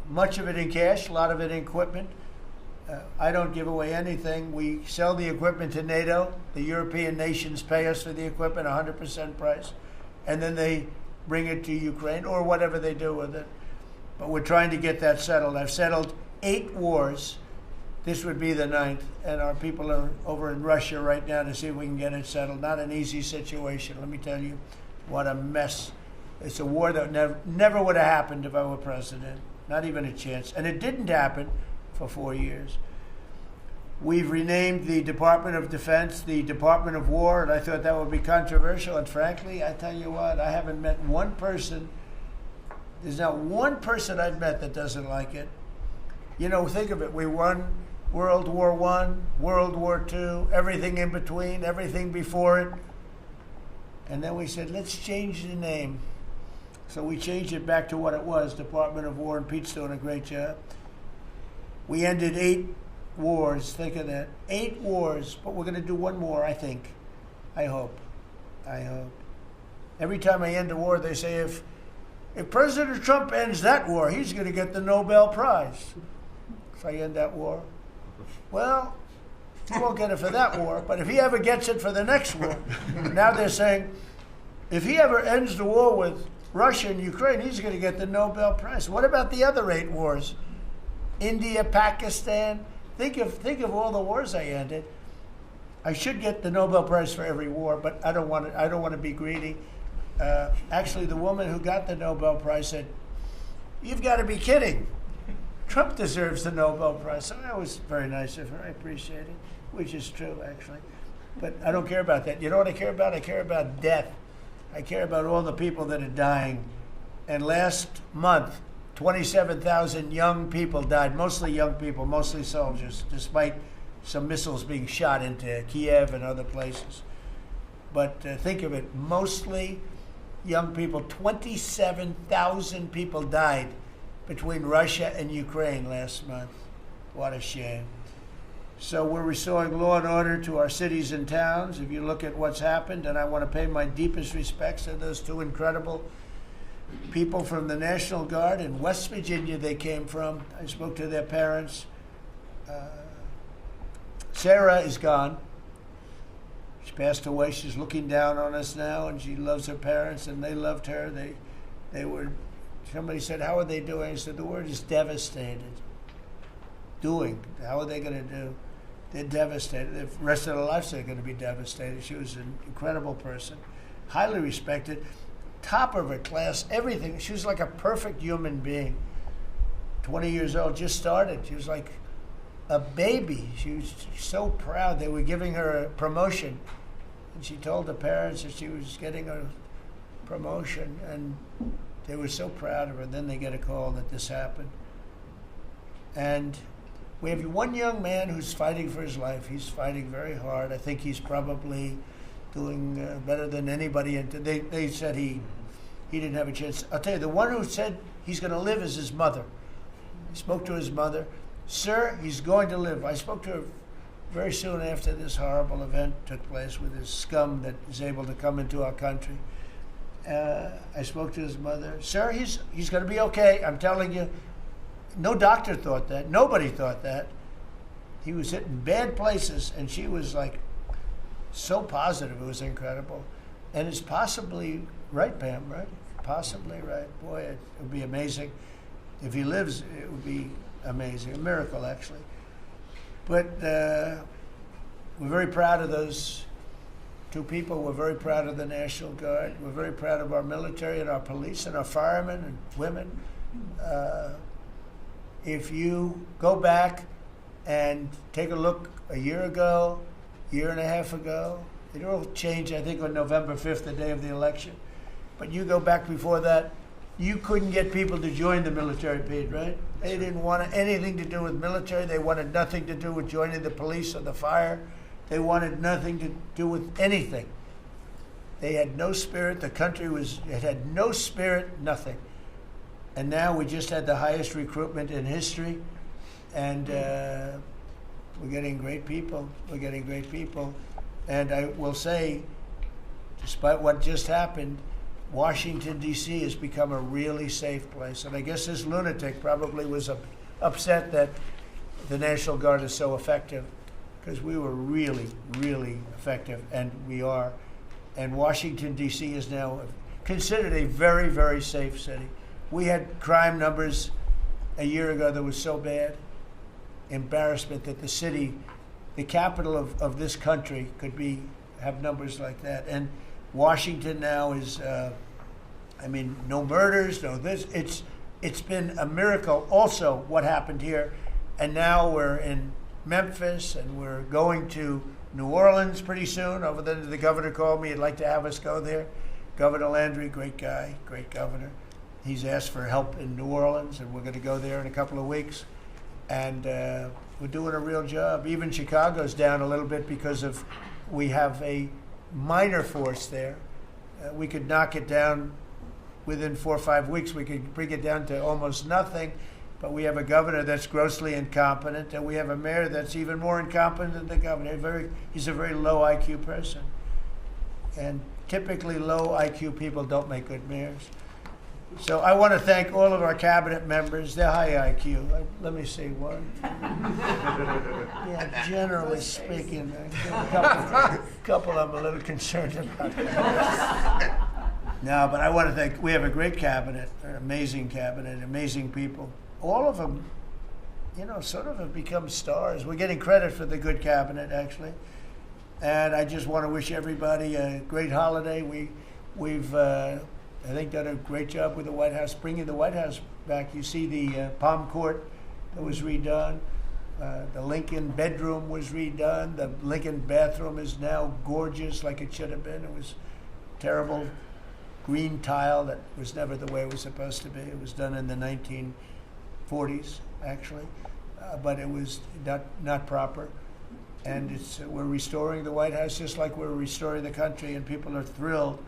much of it in cash, a lot of it in equipment. I don't give away anything. We sell the equipment to NATO. The European nations pay us for the equipment, 100% price. And then they bring it to Ukraine or whatever they do with it. But we're trying to get that settled. I've settled 8 wars. This would be the 9th. And our people are over in Russia right now to see if we can get it settled. Not an easy situation. Let me tell you what a mess. It's a war that never would have happened if I were president. Not even a chance. And it didn't happen for 4 years. We've renamed the Department of Defense the Department of War, and I thought that would be controversial. And frankly, I tell you what, I haven't met one person. There's not one person I've met that doesn't like it. You know, think of it. We won World War I, World War II, everything in between, everything before it. And then we said, let's change the name. So we changed it back to what it was, Department of War, and Pete's doing a great job. We ended 8 wars. Think of that. 8 wars, but we're going to do one more, I think. I hope. Every time I end a war, they say, if President Trump ends that war, he's going to get the Nobel Prize. If I end that war. Well, he won't get it for that war, but if he ever gets it for the next war, now they're saying, if he ever ends the war with Russia and Ukraine, he's going to get the Nobel Prize. What about the other 8 wars? India, Pakistan. Think of all the wars I ended. I should get the Nobel Prize for every war, but I don't want to be greedy. Actually, the woman who got the Nobel Prize said, "You've got to be kidding. Trump deserves the Nobel Prize." So that was very nice of her. I appreciate it, which is true, actually. But I don't care about that. You know what I care about? I care about death. I care about all the people that are dying. And last month, 27,000 young people died, mostly young people, mostly soldiers, despite some missiles being shot into Kiev and other places. But think of it, mostly young people. 27,000 people died between Russia and Ukraine last month. What a shame. So we're restoring law and order to our cities and towns. If you look at what's happened, and I want to pay my deepest respects to those 2 incredible people from the National Guard in West Virginia they came from. I spoke to their parents. Sarah is gone. She passed away. She's looking down on us now, and she loves her parents, and they loved her. They were. Somebody said, "How are they doing?" I said, "The word is devastated." Doing. How are they going to do? They're devastated. The rest of their lives they're going to be devastated. She was an incredible person, highly respected, top of her class, everything. She was like a perfect human being. 20 years old, just started. She was like a baby. She was so proud. They were giving her a promotion. And she told the parents that she was getting a promotion. And they were so proud of her. Then they get a call that this happened. And we have one young man who's fighting for his life. He's fighting very hard. I think he's probably doing better than anybody. And they said he didn't have a chance. I'll tell you, the one who said he's going to live is his mother. He spoke to his mother. "Sir, he's going to live." I spoke to her very soon after this horrible event took place with this scum that is able to come into our country. I spoke to his mother. "Sir, he's going to be okay. I'm telling you." No doctor thought that. Nobody thought that. He was hitting bad places, and she was like so positive. It was incredible. And it's possibly right, Pam, right? Possibly right. Boy, it would be amazing. If he lives, it would be amazing. A miracle, actually. But we're very proud of those 2 people. We're very proud of the National Guard. We're very proud of our military and our police and our firemen and women. If you go back and take a look a year ago, year and a half ago, it all changed, I think, on November 5th, the day of the election. But you go back before that, you couldn't get people to join the military, Pete, right? They didn't want anything to do with military. They wanted nothing to do with joining the police or the fire. They wanted nothing to do with anything. They had no spirit. The country had no spirit, nothing. And now we just had the highest recruitment in history. And We're getting great people. And I will say, despite what just happened, Washington, D.C. has become a really safe place. And I guess this lunatic probably was upset that the National Guard is so effective, because we were really, really effective, and we are. And Washington, D.C. is now considered a very, very safe city. We had crime numbers a year ago that was so bad, embarrassment, that the city, the capital of this country, could have numbers like that. And Washington now is, no murders, no this. It's been a miracle also what happened here. And now we're in Memphis, and we're going to New Orleans pretty soon. The governor called me. He'd like to have us go there. Governor Landry, great guy, great governor. He's asked for help in New Orleans, and we're going to go there in a couple of weeks. And we're doing a real job. Even Chicago's down a little bit because we have a minor force there. We could knock it down within 4 or 5 weeks. We could bring it down to almost nothing. But we have a governor that's grossly incompetent, and we have a mayor that's even more incompetent than the governor. He's a very low IQ person. And typically low IQ people don't make good mayors. So I want to thank all of our cabinet members. They're high IQ. Let me see one. Yeah, generally speaking, a couple I'm a little concerned about. No, but I want to thank, we have a great cabinet, an amazing cabinet, amazing people. All of them, sort of have become stars. We're getting credit for the good cabinet, actually. And I just want to wish everybody a great holiday. We've I think, done a great job with the White House, bringing the White House back. You see the Palm Court that was redone. The Lincoln bedroom was redone. The Lincoln bathroom is now gorgeous, like it should have been. It was terrible green tile that was never the way it was supposed to be. It was done in the 1940s, actually, but it was not proper. And we're restoring the White House just like we're restoring the country, and people are thrilled.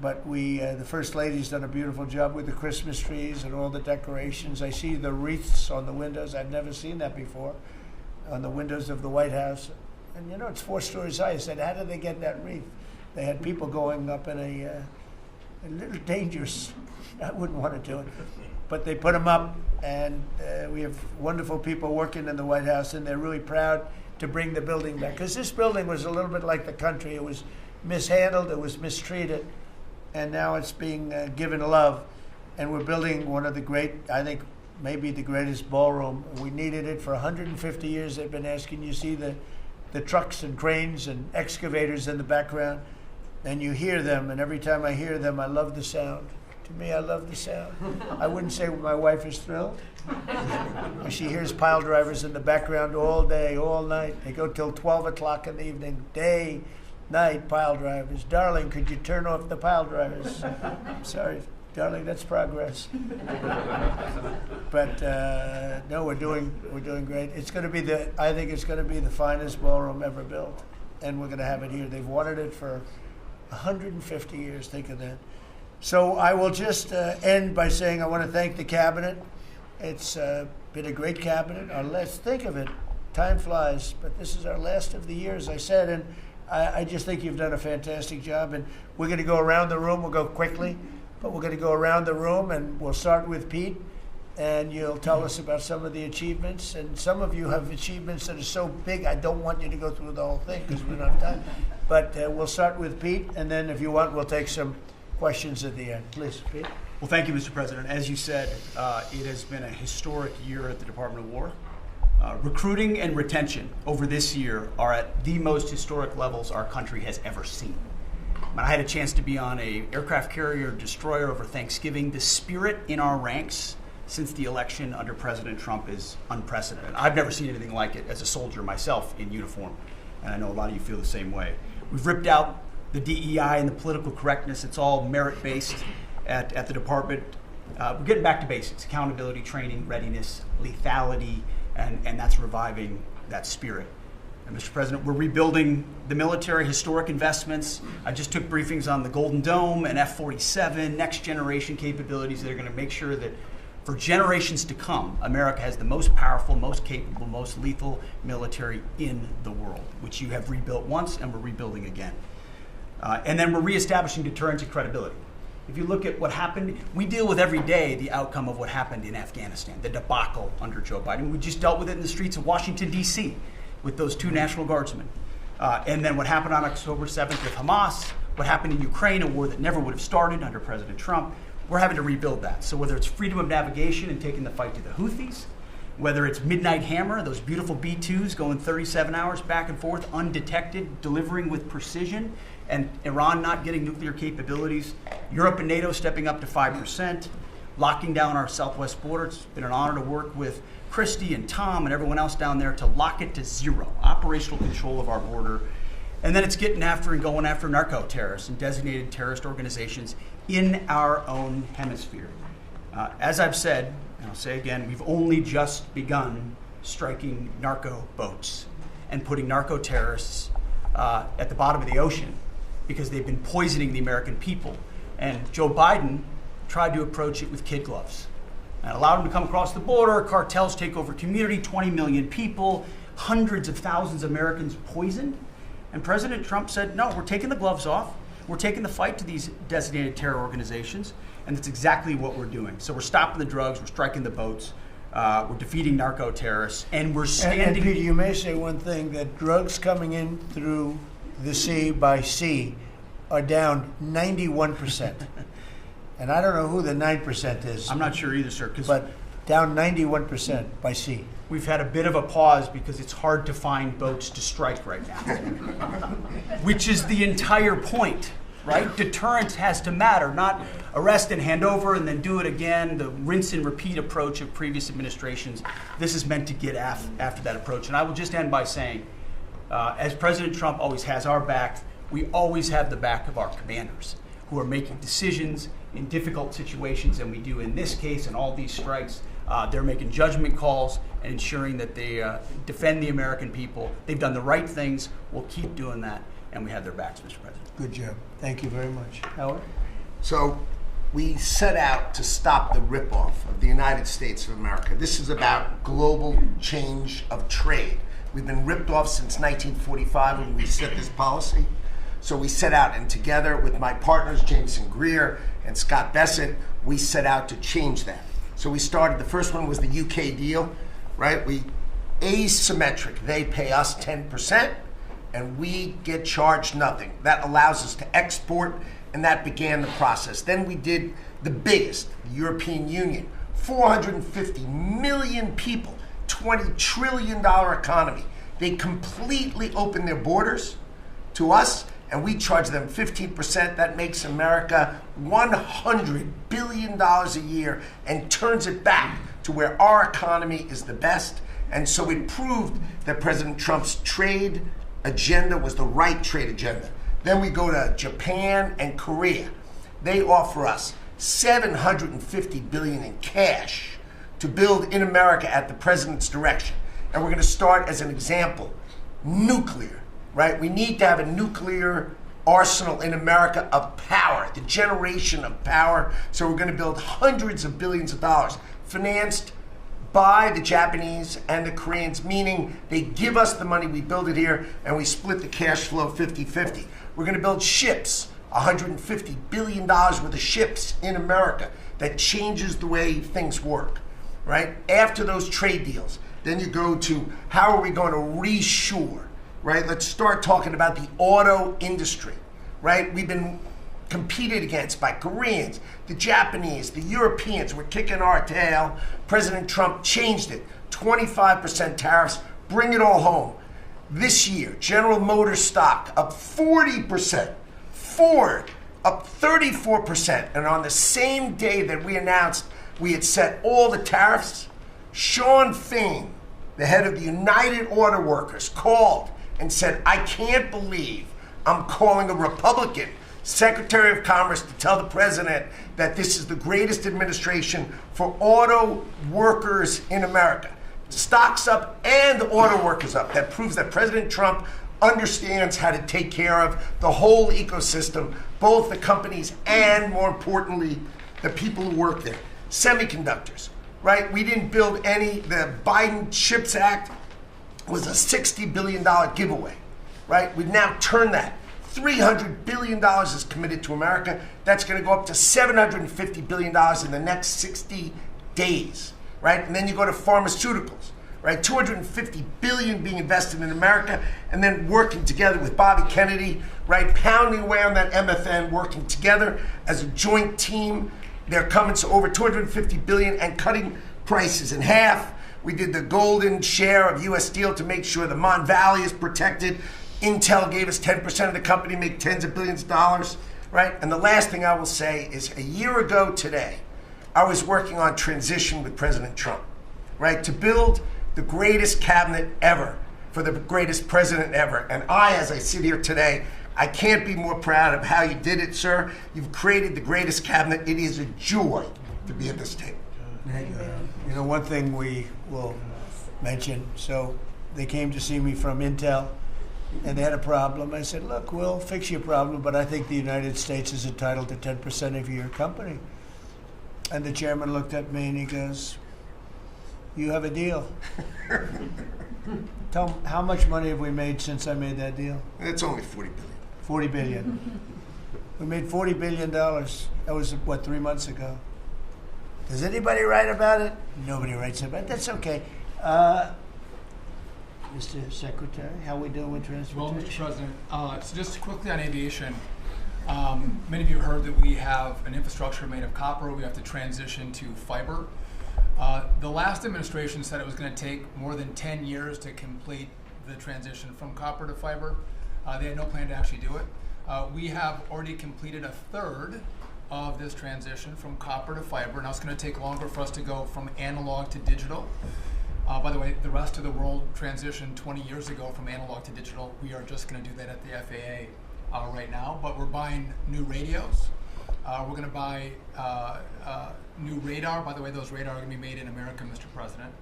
But the First Lady's done a beautiful job with the Christmas trees and all the decorations. I see the wreaths on the windows. I've never seen that before, on the windows of the White House. And it's 4 stories high. I said, how did they get that wreath? They had people going up in a little dangerous. I wouldn't want to do it. But they put them up, and we have wonderful people working in the White House, and they're really proud to bring the building back. Because this building was a little bit like the country. It was mishandled, it was mistreated, and now it's being given love. And we're building one of the great, I think, maybe the greatest ballroom. We needed it for 150 years. They've been asking. You see the trucks and cranes and excavators in the background, and you hear them, and every time I hear them, I love the sound. To me, I love the sound. I wouldn't say my wife is thrilled. She hears pile drivers in the background all day, all night. They go till 12 o'clock in the evening, day, night, pile drivers. Darling, could you turn off the pile drivers? Sorry, darling, that's progress. But no, we're doing great. It's going to be I think it's going to be the finest ballroom ever built, and we're going to have it here. They've wanted it for 150 years. Think of that. So I will just end by saying I want to thank the cabinet. It's been a great cabinet. Let's think of it. Time flies, but this is our last of the year, as I said, and I just think you've done a fantastic job. And we're going to go around the room. We'll go quickly, but we're going to go around the room, and we'll start with Pete, and you'll tell us about some of the achievements. And some of you have achievements that are so big, I don't want you to go through the whole thing because we don't have time. But we'll start with Pete, and then if you want, we'll take some questions at the end. Please, Pete. Well, thank you, Mr. President. As you said, it has been a historic year at the Department of War. Recruiting and retention over this year are at the most historic levels our country has ever seen. I had a chance to be on an aircraft carrier destroyer over Thanksgiving. The spirit in our ranks since the election under President Trump is unprecedented. I've never seen anything like it as a soldier myself in uniform, and I know a lot of you feel the same way. We've ripped out the DEI and the political correctness. It's all merit-based at the department. We're getting back to basics: accountability, training, readiness, lethality, and that's reviving that spirit. And Mr. President, we're rebuilding the military, historic investments. I just took briefings on the Golden Dome and F-47, next generation capabilities that are going to make sure that For generations to come, America has the most powerful, most capable, most lethal military in the world, which you have rebuilt once and we're rebuilding again. And then we're reestablishing deterrence and credibility. If you look at what happened, we deal with every day the outcome of what happened in Afghanistan, the debacle under Joe Biden. We just dealt with it in the streets of Washington, D.C. with those 2 National Guardsmen. And then what happened on October 7th with Hamas, what happened in Ukraine, a war that never would have started under President Trump. We're having to rebuild that. So whether it's freedom of navigation and taking the fight to the Houthis, whether it's Midnight Hammer, those beautiful B-2s going 37 hours back and forth, undetected, delivering with precision, and Iran not getting nuclear capabilities, Europe and NATO stepping up to 5%, locking down our southwest border. It's been an honor to work with Christy and Tom and everyone else down there to lock it to 0, operational control of our border. And then it's getting after and going after narco-terrorists and designated terrorist organizations in our own hemisphere. As I've said, and I'll say again, we've only just begun striking narco boats and putting narco-terrorists at the bottom of the ocean because they've been poisoning the American people. And Joe Biden tried to approach it with kid gloves and allowed them to come across the border, cartels take over community, 20 million people, hundreds of thousands of Americans poisoned. And President Trump said, no, we're taking the gloves off. We're taking the fight to these designated terror organizations. And that's exactly what we're doing. So we're stopping the drugs, we're striking the boats, we're defeating narco-terrorists, and we're standing... And Peter, you may say one thing, that drugs coming in through the sea by sea are down 91%. And I don't know who the 9% is. I'm not sure either, sir. But down 91% by sea. We've had a bit of a pause because it's hard to find boats to strike right now, which is the entire point, right? Deterrence has to matter, not arrest and hand over and then do it again, the rinse and repeat approach of previous administrations. This is meant to get after that approach. And I will just end by saying, as President Trump always has our back, we always have the back of our commanders who are making decisions in difficult situations, and we do in this case and all these strikes. They're making judgment calls and ensuring that they defend the American people. They've done the right things. We'll keep doing that, and we have their backs, Mr. President. Good job. Thank you very much. Howard? So we set out to stop the ripoff of the United States of America. This is about global change of trade. We've been ripped off since 1945 when we set this policy. So we set out, and together with my partners, Jameson Greer and Scott Bessent, we set out to change that. So we started, the first one was the UK deal, right? We asymmetric, they pay us 10% and we get charged nothing. That allows us to export, and that began the process. Then we did the biggest, the European Union, 450 million people, $20 trillion economy. They completely opened their borders to us, and we charge them 15%. That makes America $100 billion a year and turns it back to where our economy is the best. And so it proved that President Trump's trade agenda was the right trade agenda. Then we go to Japan and Korea. They offer us $750 billion in cash to build in America at the president's direction. And we're going to start, as an example, nuclear. Right? We need to have a nuclear arsenal in America of power, the generation of power. So we're going to build hundreds of billions of dollars, financed by the Japanese and the Koreans, meaning they give us the money, we build it here, and we split the cash flow 50-50. We're going to build ships, $150 billion worth of ships in America. That changes the way things work, right? After those trade deals, then you go to how are we going to reshore? Right? Let's start talking about the auto industry, right? We've been competed against by Koreans, the Japanese, the Europeans. We're kicking our tail. President Trump changed it. 25% tariffs, bring it all home. This year, General Motors stock up 40%, Ford up 34%. And on the same day that we announced we had set all the tariffs, Sean Fain, the head of the United Auto Workers, called and said, I can't believe I'm calling a Republican Secretary of Commerce to tell the president that this is the greatest administration for auto workers in America. Stocks up and the auto workers up. That proves that President Trump understands how to take care of the whole ecosystem, both the companies and, more importantly, the people who work there. Semiconductors. right? We didn't build any. The Biden CHIPS Act was a $60 billion giveaway, right? We've now turned that. $300 billion is committed to America. That's going to go up to $750 billion in the next 60 days, right? And then you go to pharmaceuticals, right? $250 billion being invested in America, and then working together with Bobby Kennedy, right? Pounding away on that MFN, working together as a joint team. They're coming to over $250 billion and cutting prices in half. We did the golden share of U.S. Steel to make sure the Mon Valley is protected. Intel gave us 10% of the company, make tens of billions of dollars, right? And the last thing I will say is a year ago today, I was working on transition with President Trump, right? To build the greatest cabinet ever for the greatest president ever. And I, as I sit here today, I can't be more proud of how you did it, sir. You've created the greatest cabinet. It is a joy to be at this table. You know, one thing we will mention, so they came to see me from Intel, and they had a problem. I said, look, we'll fix your problem, but I think the United States is entitled to 10% of your company. And the chairman looked at me and he goes, you have a deal. Tell him, how much money have we made since I made that deal? It's only $40 billion. 40 billion. We made $40 billion. That was, what, 3 months ago? Does anybody write about it? Nobody writes about it. That's okay. Mr. Secretary, how we doing with transportation? Well, Mr. President, so just quickly on aviation, many of you heard that we have an infrastructure made of copper. We have to transition to fiber. The last administration said it was going to take more than 10 years to complete the transition from copper to fiber. They had no plan to actually do it. We have already completed a third of this transition from copper to fiber. Now it's going to take longer for us to go from analog to digital. By the way, the rest of the world transitioned 20 years ago from analog to digital. We are just going to do that at the FAA right now, but we're buying new radios. We're going to buy new radar. By the way, those radar are going to be made in America, Mr. President.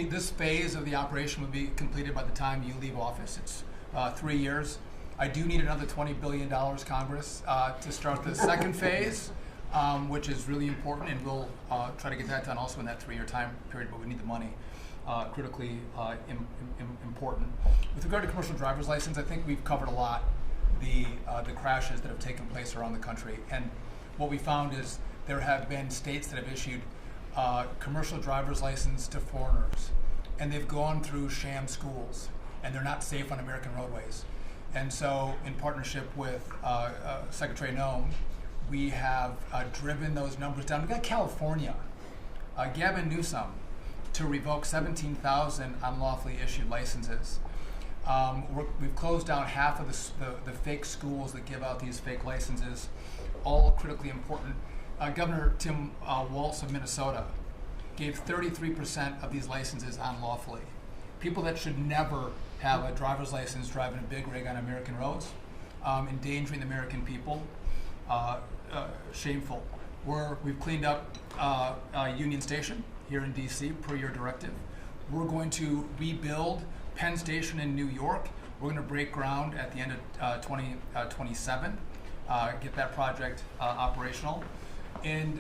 This phase of the operation will be completed by the time you leave office. It's 3 years. I do need another $20 billion, Congress, to start the second phase, which is really important, and we'll try to get that done also in that 3-year time period, but we need the money, critically important. With regard to commercial driver's license, I think we've covered a lot the crashes that have taken place around the country, and what we found is there have been states that have issued commercial driver's license to foreigners, and they've gone through sham schools, and they're not safe on American roadways. And so, in partnership with Secretary Noem, we have driven those numbers down. We've got California, Gavin Newsom, to revoke 17,000 unlawfully issued licenses. We've closed down half of the fake schools that give out these fake licenses, all critically important. Governor Tim Walz of Minnesota gave 33% of these licenses unlawfully. People that should never have a driver's license driving a big rig on American roads, endangering the American people, shameful. We've cleaned up Union Station here in DC per your directive. We're going to rebuild Penn Station in New York. We're going to break ground at the end of 2027, get that project operational. And,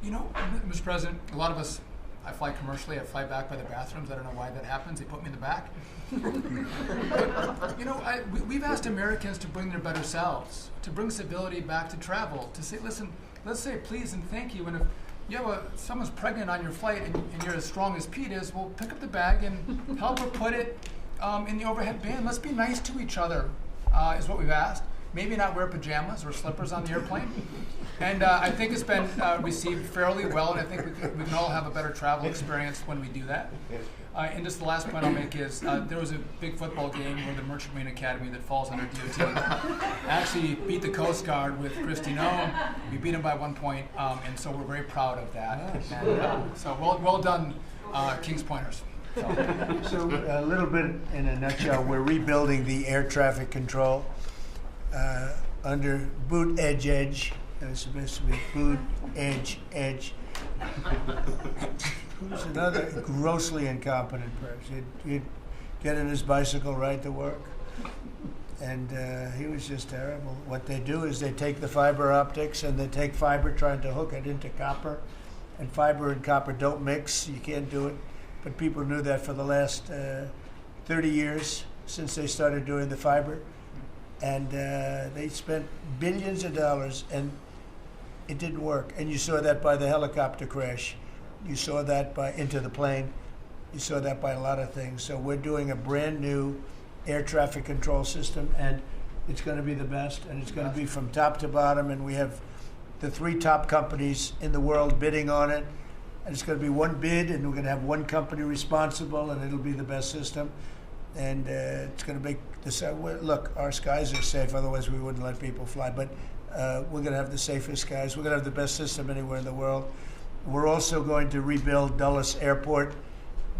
Mr. President, a lot of us, I fly commercially, I fly back by the bathrooms. I don't know why that happens. They put me in the back. But, we've asked Americans to bring their better selves, to bring civility back to travel, to say, listen, let's say please and thank you. And if you have someone's pregnant on your flight and you're as strong as Pete is, well, pick up the bag and help her put it in the overhead bin. Let's be nice to each other, is what we've asked. Maybe not wear pajamas or slippers on the airplane. And I think it's been received fairly well, and I think we can all have a better travel experience when we do that. And just the last point I'll make is there was a big football game where the Merchant Marine Academy that falls under DOT actually beat the Coast Guard with Kristi Noem. We beat them by 1 point, and so we're very proud of that. Nice. And, so well done, Kings Pointers. So a little bit in a nutshell, we're rebuilding the air traffic control under boot edge. It's supposed to be boot edge. Who's another grossly incompetent person? He'd get in his bicycle, ride to work, and he was just terrible. What they do is they take the fiber optics and they take fiber trying to hook it into copper, and fiber and copper don't mix. You can't do it. But people knew that for the last 30 years since they started doing the fiber. And they spent billions of dollars, and it didn't work. And you saw that by the helicopter crash. You saw that by Into the Plane. You saw that by a lot of things. So we're doing a brand new air traffic control system, and it's going to be the best, and it's going to be from top to bottom, and we have the 3 top companies in the world bidding on it, and it's going to be one bid, and we're going to have one company responsible, and it'll be the best system, and it's going to make this. Look, our skies are safe, otherwise we wouldn't let people fly, but we're going to have the safest skies. We're going to have the best system anywhere in the world. We're also going to rebuild Dulles Airport,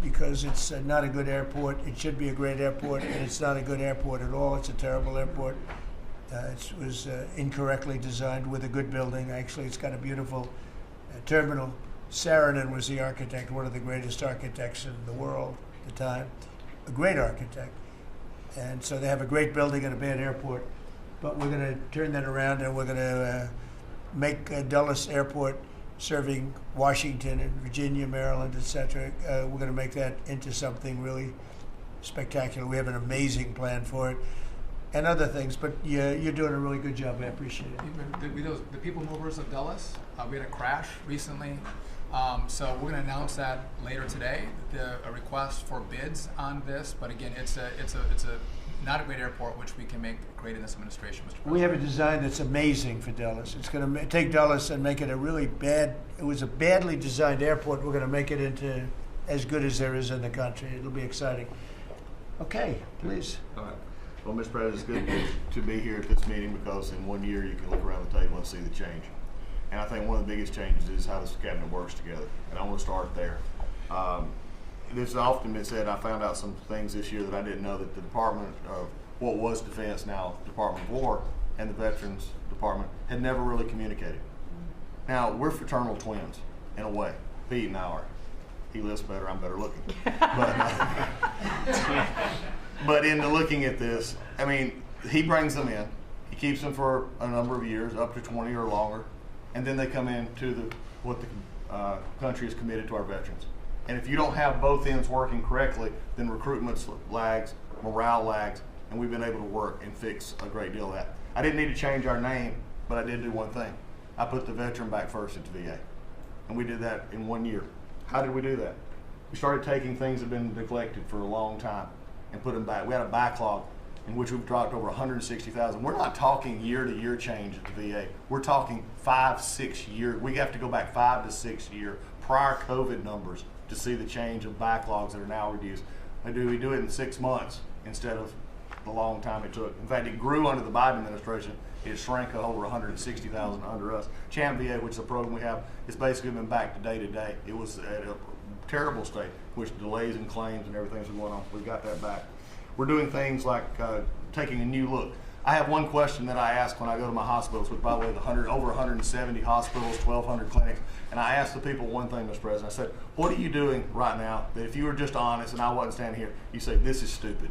because it's not a good airport. It should be a great airport, and it's not a good airport at all. It's a terrible airport. It was incorrectly designed with a good building. Actually, it's got a beautiful terminal. Saarinen was the architect, one of the greatest architects in the world at the time, a great architect. And so they have a great building and a bad airport. But we're going to turn that around, and we're going to make Dulles Airport, serving Washington and Virginia, Maryland, etc. We're going to make that into something really spectacular. We have an amazing plan for it, and other things. But you're doing a really good job. I appreciate it. The people movers of Dulles, we had a crash recently, so we're going to announce that later today. A request for bids on this, but again, it's a not a great airport, which we can make great in this administration, Mr. President. We have a design that's amazing for Dulles. It's going to take Dulles and make it a really bad. It was a badly designed airport. We're going to make it into as good as there is in the country. It'll be exciting. Okay, please. All right. Well, Mr. President, it's good to be here at this meeting, because in 1 year you can look around the table and see the change. And I think one of the biggest changes is how this cabinet works together. And I want to start there. This has often been said. I found out some things this year that I didn't know, that the Department of what was Defense, now Department of War, and the Veterans Department had never really communicated. Now, we're fraternal twins, in a way. Pete and I are. He lifts better, I'm better looking. But in the looking at this, I mean, he brings them in. He keeps them for a number of years, up to 20 or longer, and then they come in to what the country is committed to our veterans. And if you don't have both ends working correctly, then recruitment lags, morale lags, and we've been able to work and fix a great deal of that. I didn't need to change our name, but I did do one thing. I put the veteran back first at the VA. And we did that in 1 year. How did we do that? We started taking things that have been neglected for a long time and put them back. We had a backlog in which we've dropped over 160,000. We're not talking year-to-year change at the VA. We're talking 5-6 years. We have to go back 5 to 6 year prior COVID numbers to see the change of backlogs that are now reduced. We do it in 6 months instead of the long time it took. In fact, it grew under the Biden administration. It shrank over 160,000 under us. Champ VA, which is a program we have, it's basically been back to day to day. It was at a terrible state, which delays and claims and everything's going on. We got that back. We're doing things like taking a new look. I have one question that I ask when I go to my hospitals, which, by the way, over 170 hospitals, 1,200 clinics, and I ask the people one thing, Mr. President. I said, what are you doing right now that if you were just honest and I wasn't standing here, you say, this is stupid?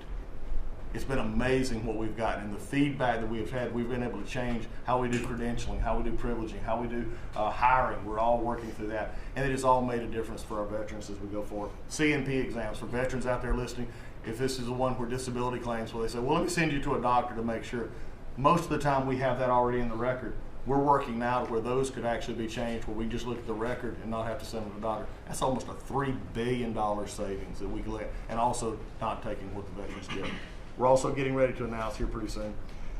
It's been amazing what we've gotten, and the feedback that we've had. We've been able to change how we do credentialing, how we do privileging, how we do hiring. We're all working through that, and it has all made a difference for our veterans as we go forward. CNP exams for veterans out there listening. If this is the one where disability claims, where they say, well, let me send you to a doctor to make sure. Most of the time we have that already in the record. We're working now to where those could actually be changed, where we just look at the record and not have to send them to the doctor. That's almost a $3 billion savings that we can let, and also not taking what the veterans get. We're also getting ready to announce here pretty soon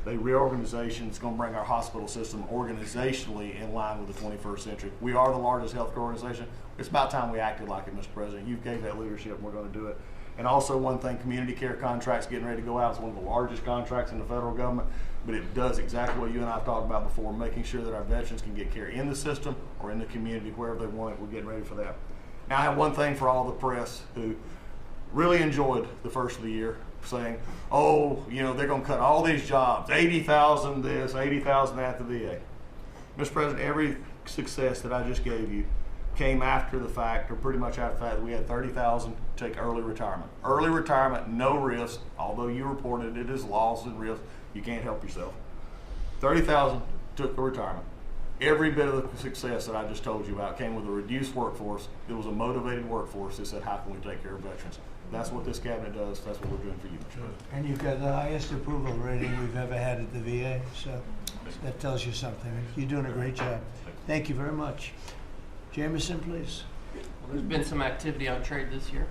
a reorganization that's going to bring our hospital system organizationally in line with the 21st century. We are the largest healthcare organization. It's about time we acted like it, Mr. President. You gave that leadership, and we're going to do it. And also one thing, community care contracts getting ready to go out. It's one of the largest contracts in the federal government, but it does exactly what you and I have talked about before, making sure that our veterans can get care in the system or in the community, wherever they want it. We're getting ready for that. Now I have one thing for all the press who really enjoyed the first of the year, saying, oh, you know, they're going to cut all these jobs, 80,000 this, 80,000 that at the VA. Mr. President, every success that I just gave you came after the fact, or pretty much after the fact, that we had 30,000 take early retirement. Early retirement, no risk, although you reported it as loss and risk, you can't help yourself. 30,000 took a retirement. every bit of the success that I just told you about came with a reduced workforce. It was a motivated workforce that said, how can we take care of veterans? That's what this cabinet does. That's what we're doing for you, Mr. President. And you've got the highest approval rating we've ever had at the VA, so that tells you something. You're doing a great job. Thank you very much. Jameson, please. Well, there's been some activity on trade this year.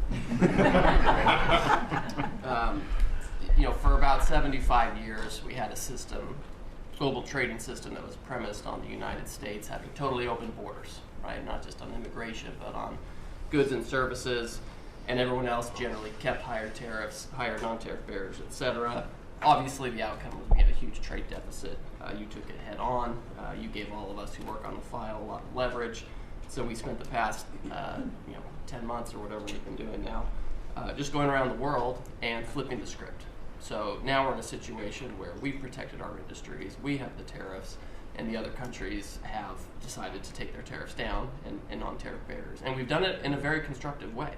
For about 75 years, we had a system, global trading system, that was premised on the United States having totally open borders, right? Not just on immigration, but on goods and services, and everyone else generally kept higher tariffs, higher non-tariff barriers, etc. Obviously, the outcome was we had a huge trade deficit. You took it head on. You gave all of us who work on the file a lot of leverage. So we spent the past 10 months or whatever we've been doing now just going around the world and flipping the script. So now we're in a situation where we've protected our industries, we have the tariffs, and the other countries have decided to take their tariffs down and non-tariff barriers. And we've done it in a very constructive way.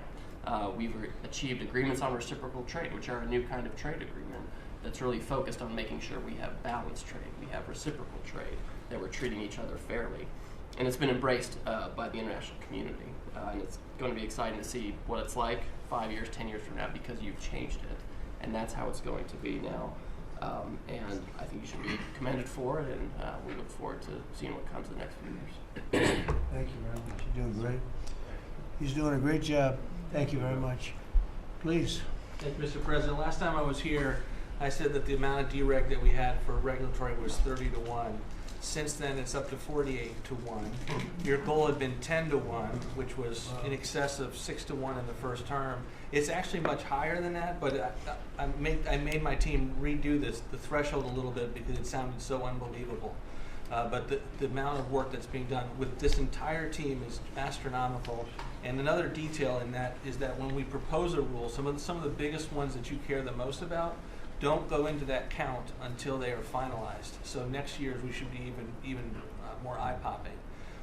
We've achieved agreements on reciprocal trade, which are a new kind of trade agreement that's really focused on making sure we have balanced trade, we have reciprocal trade, that we're treating each other fairly. And it's been embraced by the international community. And it's going to be exciting to see what it's like 5 years, 10 years from now, because you've changed it. And that's how it's going to be now. And I think you should be commended for it, and we look forward to seeing what comes in the next few years. Thank you very much. You're doing great. He's doing a great job. Thank you very much. Please. Thank you, Mr. President. Last time I was here, I said that the amount of dereg that we had for regulatory was 30 to 1. Since then, it's up to 48 to 1. Your goal had been 10 to 1, which was in excess of 6 to 1 in the first term. It's actually much higher than that, but I made my team redo the threshold a little bit because it sounded so unbelievable. But the amount of work that's being done with this entire team is astronomical. And another detail in that is that when we propose a rule, some of the biggest ones that you care the most about don't go into that count until they are finalized. So next year's we should be even more eye-popping.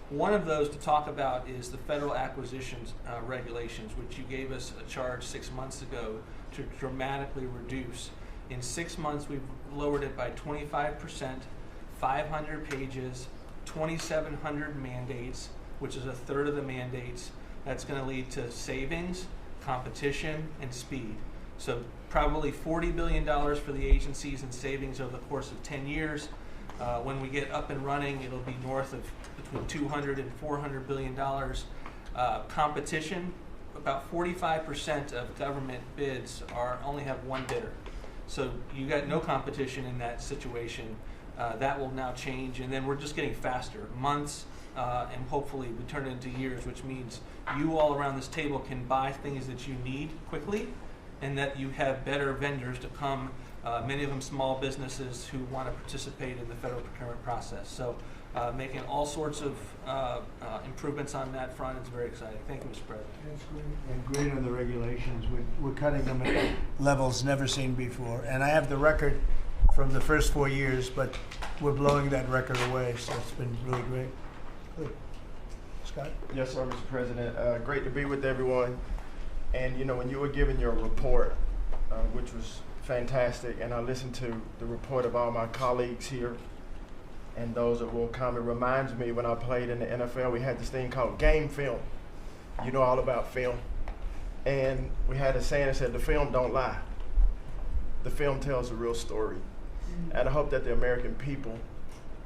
One of those to talk about is the federal acquisitions regulations, which you gave us a charge 6 months ago to dramatically reduce. In 6 months, we've lowered it by 25%, 500 pages, 2,700 mandates, which is a third of the mandates. That's going to lead to savings, competition, and speed. So probably $40 billion for the agencies in savings over the course of 10 years. When we get up and running, it'll be north of between $200 and $400 billion. Competition, about 45% of government bids only have one bidder. So you got no competition in that situation. That will now change, and then we're just getting faster, months, and hopefully we turn it into years, which means you all around this table can buy things that you need quickly, and that you have better vendors to come, many of them small businesses who want to participate in the federal procurement process. So making all sorts of improvements on that front is very exciting. Thank you, Mr. President. That's great. And great on the regulations. We're cutting them at levels never seen before. And I have the record from the first 4 years, but we're blowing that record away, so it's been really great. Good. Scott? Yes, sir, Mr. President. Great to be with everyone. And, when you were giving your report, which was fantastic, and I listened to the report of all my colleagues here and those that will come, it reminds me when I played in the NFL, we had this thing called game film. You know all about film. And we had a saying that said, the film don't lie. The film tells the real story. And I hope that the American people,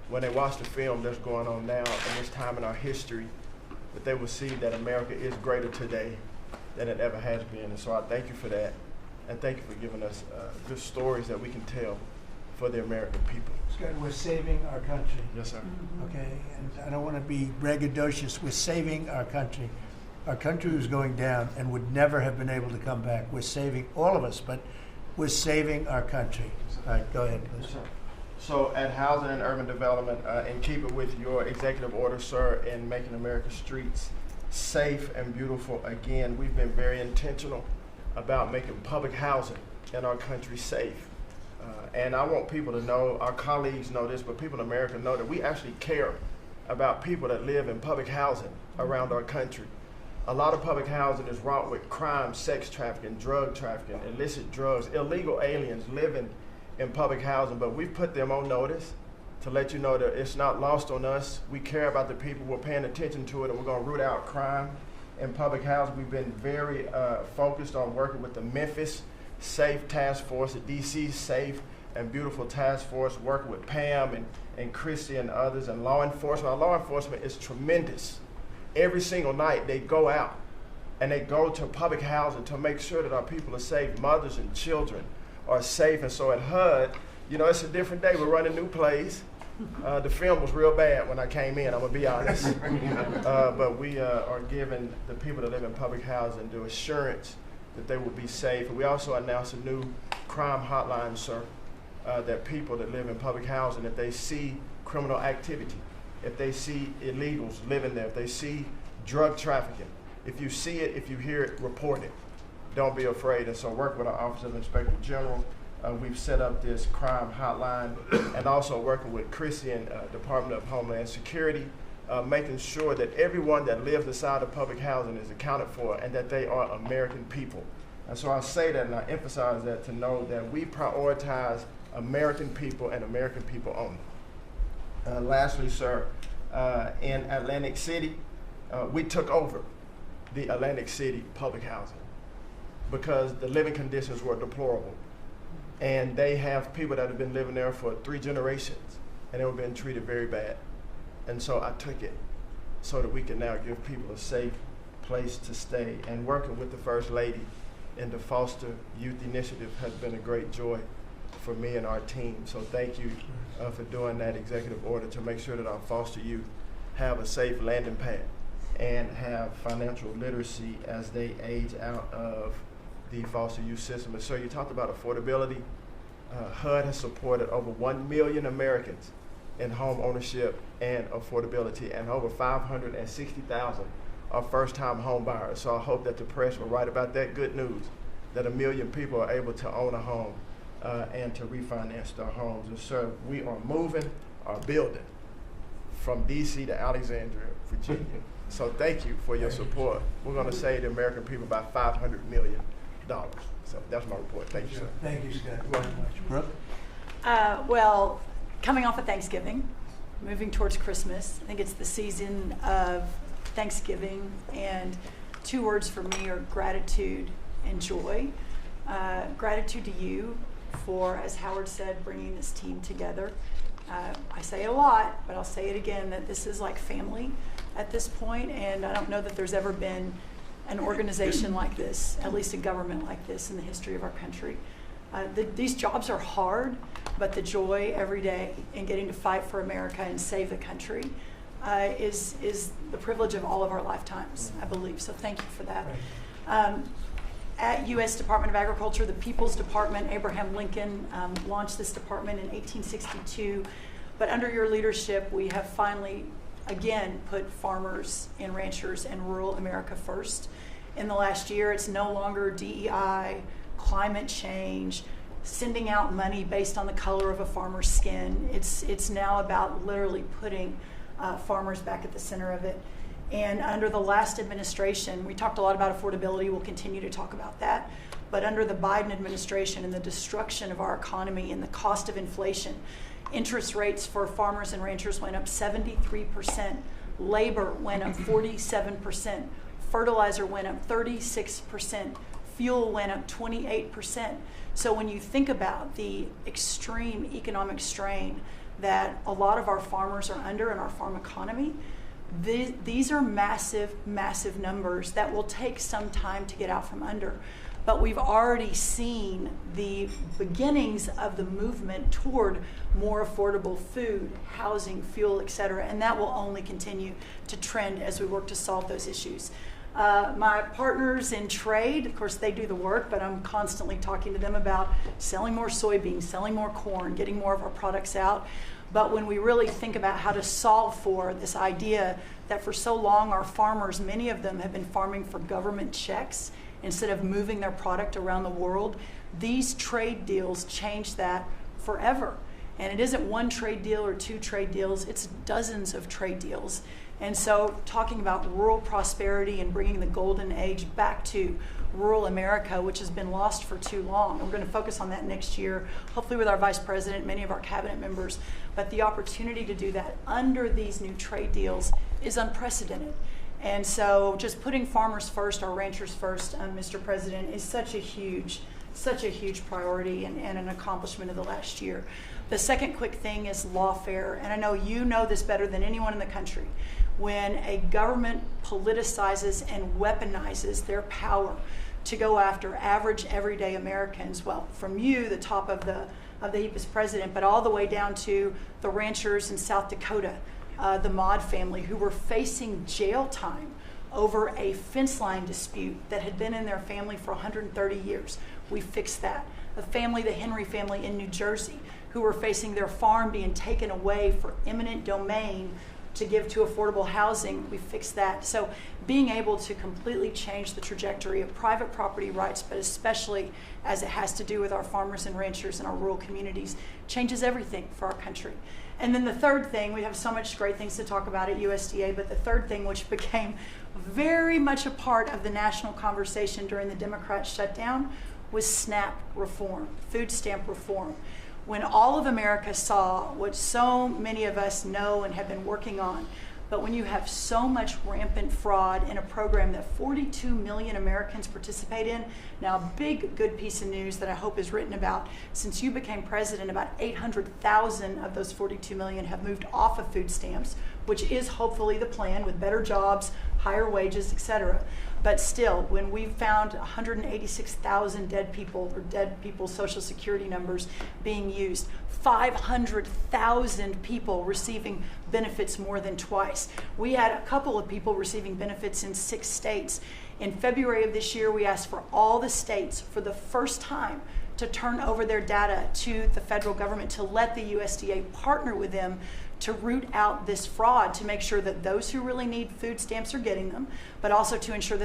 when they watch the film that's going on now in this time in our history, that they will see that America is greater today than it ever has been. And so I thank you for that. And thank you for giving us good stories that we can tell for the American people. Scott, we're saving our country. Yes, sir. Okay, and I don't want to be braggadocious. We're saving our country. Our country was going down and would never have been able to come back. We're saving all of us, but we're saving our country. All right, go ahead, please. Yes, sir. So at Housing and Urban Development, in keeping with your executive order, sir, in making America's streets safe and beautiful again, we've been very intentional about making public housing in our country safe. And I want people to know, our colleagues know this, but people in America know that we actually care about people that live in public housing around our country. A lot of public housing is wrought with crime, sex trafficking, drug trafficking, illicit drugs, illegal aliens living in public housing, but we've put them on notice to let you know that it's not lost on us. We care about the people. We're paying attention to it, and we're going to root out crime in public housing. We've been very focused on working with the Memphis Safe Task Force, the DC Safe and Beautiful Task Force, working with Pam and Chrissy and others, and law enforcement. Our law enforcement is tremendous. Every single night they go out and they go to public housing to make sure that our people are safe. Mothers and children are safe. And so at HUD, you know, it's a different day. We're running new plays. The film was real bad when I came in, I'm gonna be honest. But we are giving the people that live in public housing the assurance that they will be safe. And we also announced a new crime hotline, sir, that people that live in public housing, if they see criminal activity, if they see illegals living there, if they see drug trafficking, if you see it, if you hear it, report it. Don't be afraid. And so work with our Office of Inspector General. We've set up this crime hotline, and also working with Chrissy and Department of Homeland Security, making sure that everyone that lives inside of public housing is accounted for and that they are American people. And so I say that and I emphasize that to know that we prioritize American people and American people only. Lastly, sir, in Atlantic City, we took over the Atlantic City public housing because the living conditions were deplorable. And they have people that have been living there for 3 generations, and they were being treated very bad. And so I took it so that we can now give people a safe place to stay. And working with the First Lady in the Foster Youth Initiative has been a great joy for me and our team. So thank you for doing that executive order to make sure that our foster youth have a safe landing pad and have financial literacy as they age out of the foster youth system. And so you talked about affordability. HUD has supported over 1 million Americans in home ownership and affordability, and over 560,000 are first-time home buyers. So I hope that the press will write about that good news, that 1 million people are able to own a home and to refinance their homes. And so we are moving our building from DC to Alexandria, Virginia. So thank you for your support. We're going to save the American people about $500 million. So that's my report. Thank you, sir. Thank you, Scott, very much. Brooke? Well, coming off of Thanksgiving, moving towards Christmas, I think it's the season of Thanksgiving, and 2 words for me are gratitude and joy. Gratitude to you for, as Howard said, bringing this team together. I say it a lot, but I'll say it again, that this is like family at this point, and I don't know that there's ever been an organization like this, at least a government like this in the history of our country. These jobs are hard, but the joy every day in getting to fight for America and save the country is the privilege of all of our lifetimes, I believe. So thank you for that. At U.S. Department of Agriculture, the People's Department, Abraham Lincoln launched this department in 1862. But under your leadership, we have finally, again, put farmers and ranchers and rural America first. In the last year, it's no longer DEI, climate change, sending out money based on the color of a farmer's skin. It's now about literally putting farmers back at the center of it. And under the last administration, we talked a lot about affordability. We'll continue to talk about that. But under the Biden administration and the destruction of our economy and the cost of inflation, interest rates for farmers and ranchers went up 73%. Labor went up 47%. Fertilizer went up 36%. Fuel went up 28%. So when you think about the extreme economic strain that a lot of our farmers are under in our farm economy, these are massive, massive numbers that will take some time to get out from under. But we've already seen the beginnings of the movement toward more affordable food, housing, fuel, et cetera, and that will only continue to trend as we work to solve those issues. My partners in trade, of course, they do the work, but I'm constantly talking to them about selling more soybeans, selling more corn, getting more of our products out. But when we really think about how to solve for this idea that for so long our farmers, many of them have been farming for government checks instead of moving their product around the world, these trade deals change that forever. And it isn't one trade deal or 2 trade deals, it's dozens of trade deals. And so talking about rural prosperity and bringing the golden age back to rural America, which has been lost for too long. We're going to focus on that next year, hopefully with our Vice President, many of our cabinet members. But the opportunity to do that under these new trade deals is unprecedented. And so just putting farmers first, our ranchers first, Mr. President, is such a huge priority and an accomplishment of the last year. The second quick thing is lawfare, and I know you know this better than anyone in the country. When a government politicizes and weaponizes their power to go after average, everyday Americans, well, from you, the top of the HEPA's president, but all the way down to the ranchers in South Dakota, the Maud family, who were facing jail time over a fence line dispute that had been in their family for 130 years. We fixed that. The Henry family in New Jersey, who were facing their farm being taken away for eminent domain to give to affordable housing, we fixed that. So being able to completely change the trajectory of private property rights, but especially as it has to do with our farmers and ranchers and our rural communities, changes everything for our country. And then the third thing, we have so much great things to talk about at USDA, but the third thing, which became very much a part of the national conversation during the Democrat shutdown, was SNAP reform, food stamp reform. When all of America saw what so many of us know and have been working on, but when you have so much rampant fraud in a program that 42 million Americans participate in, now a big good piece of news that I hope is written about, since you became president, about 800,000 of those 42 million have moved off of food stamps, which is hopefully the plan with better jobs, higher wages, etc. But still, when we found 186,000 dead people's Social Security numbers being used, 500,000 people receiving benefits more than twice. We had a couple of people receiving benefits in 6 states. In February of this year, we asked for all the states for the first time to turn over their data to the federal government, to let the USDA partner with them to root out this fraud, to make sure that those who really need food stamps are getting them, but also to ensure that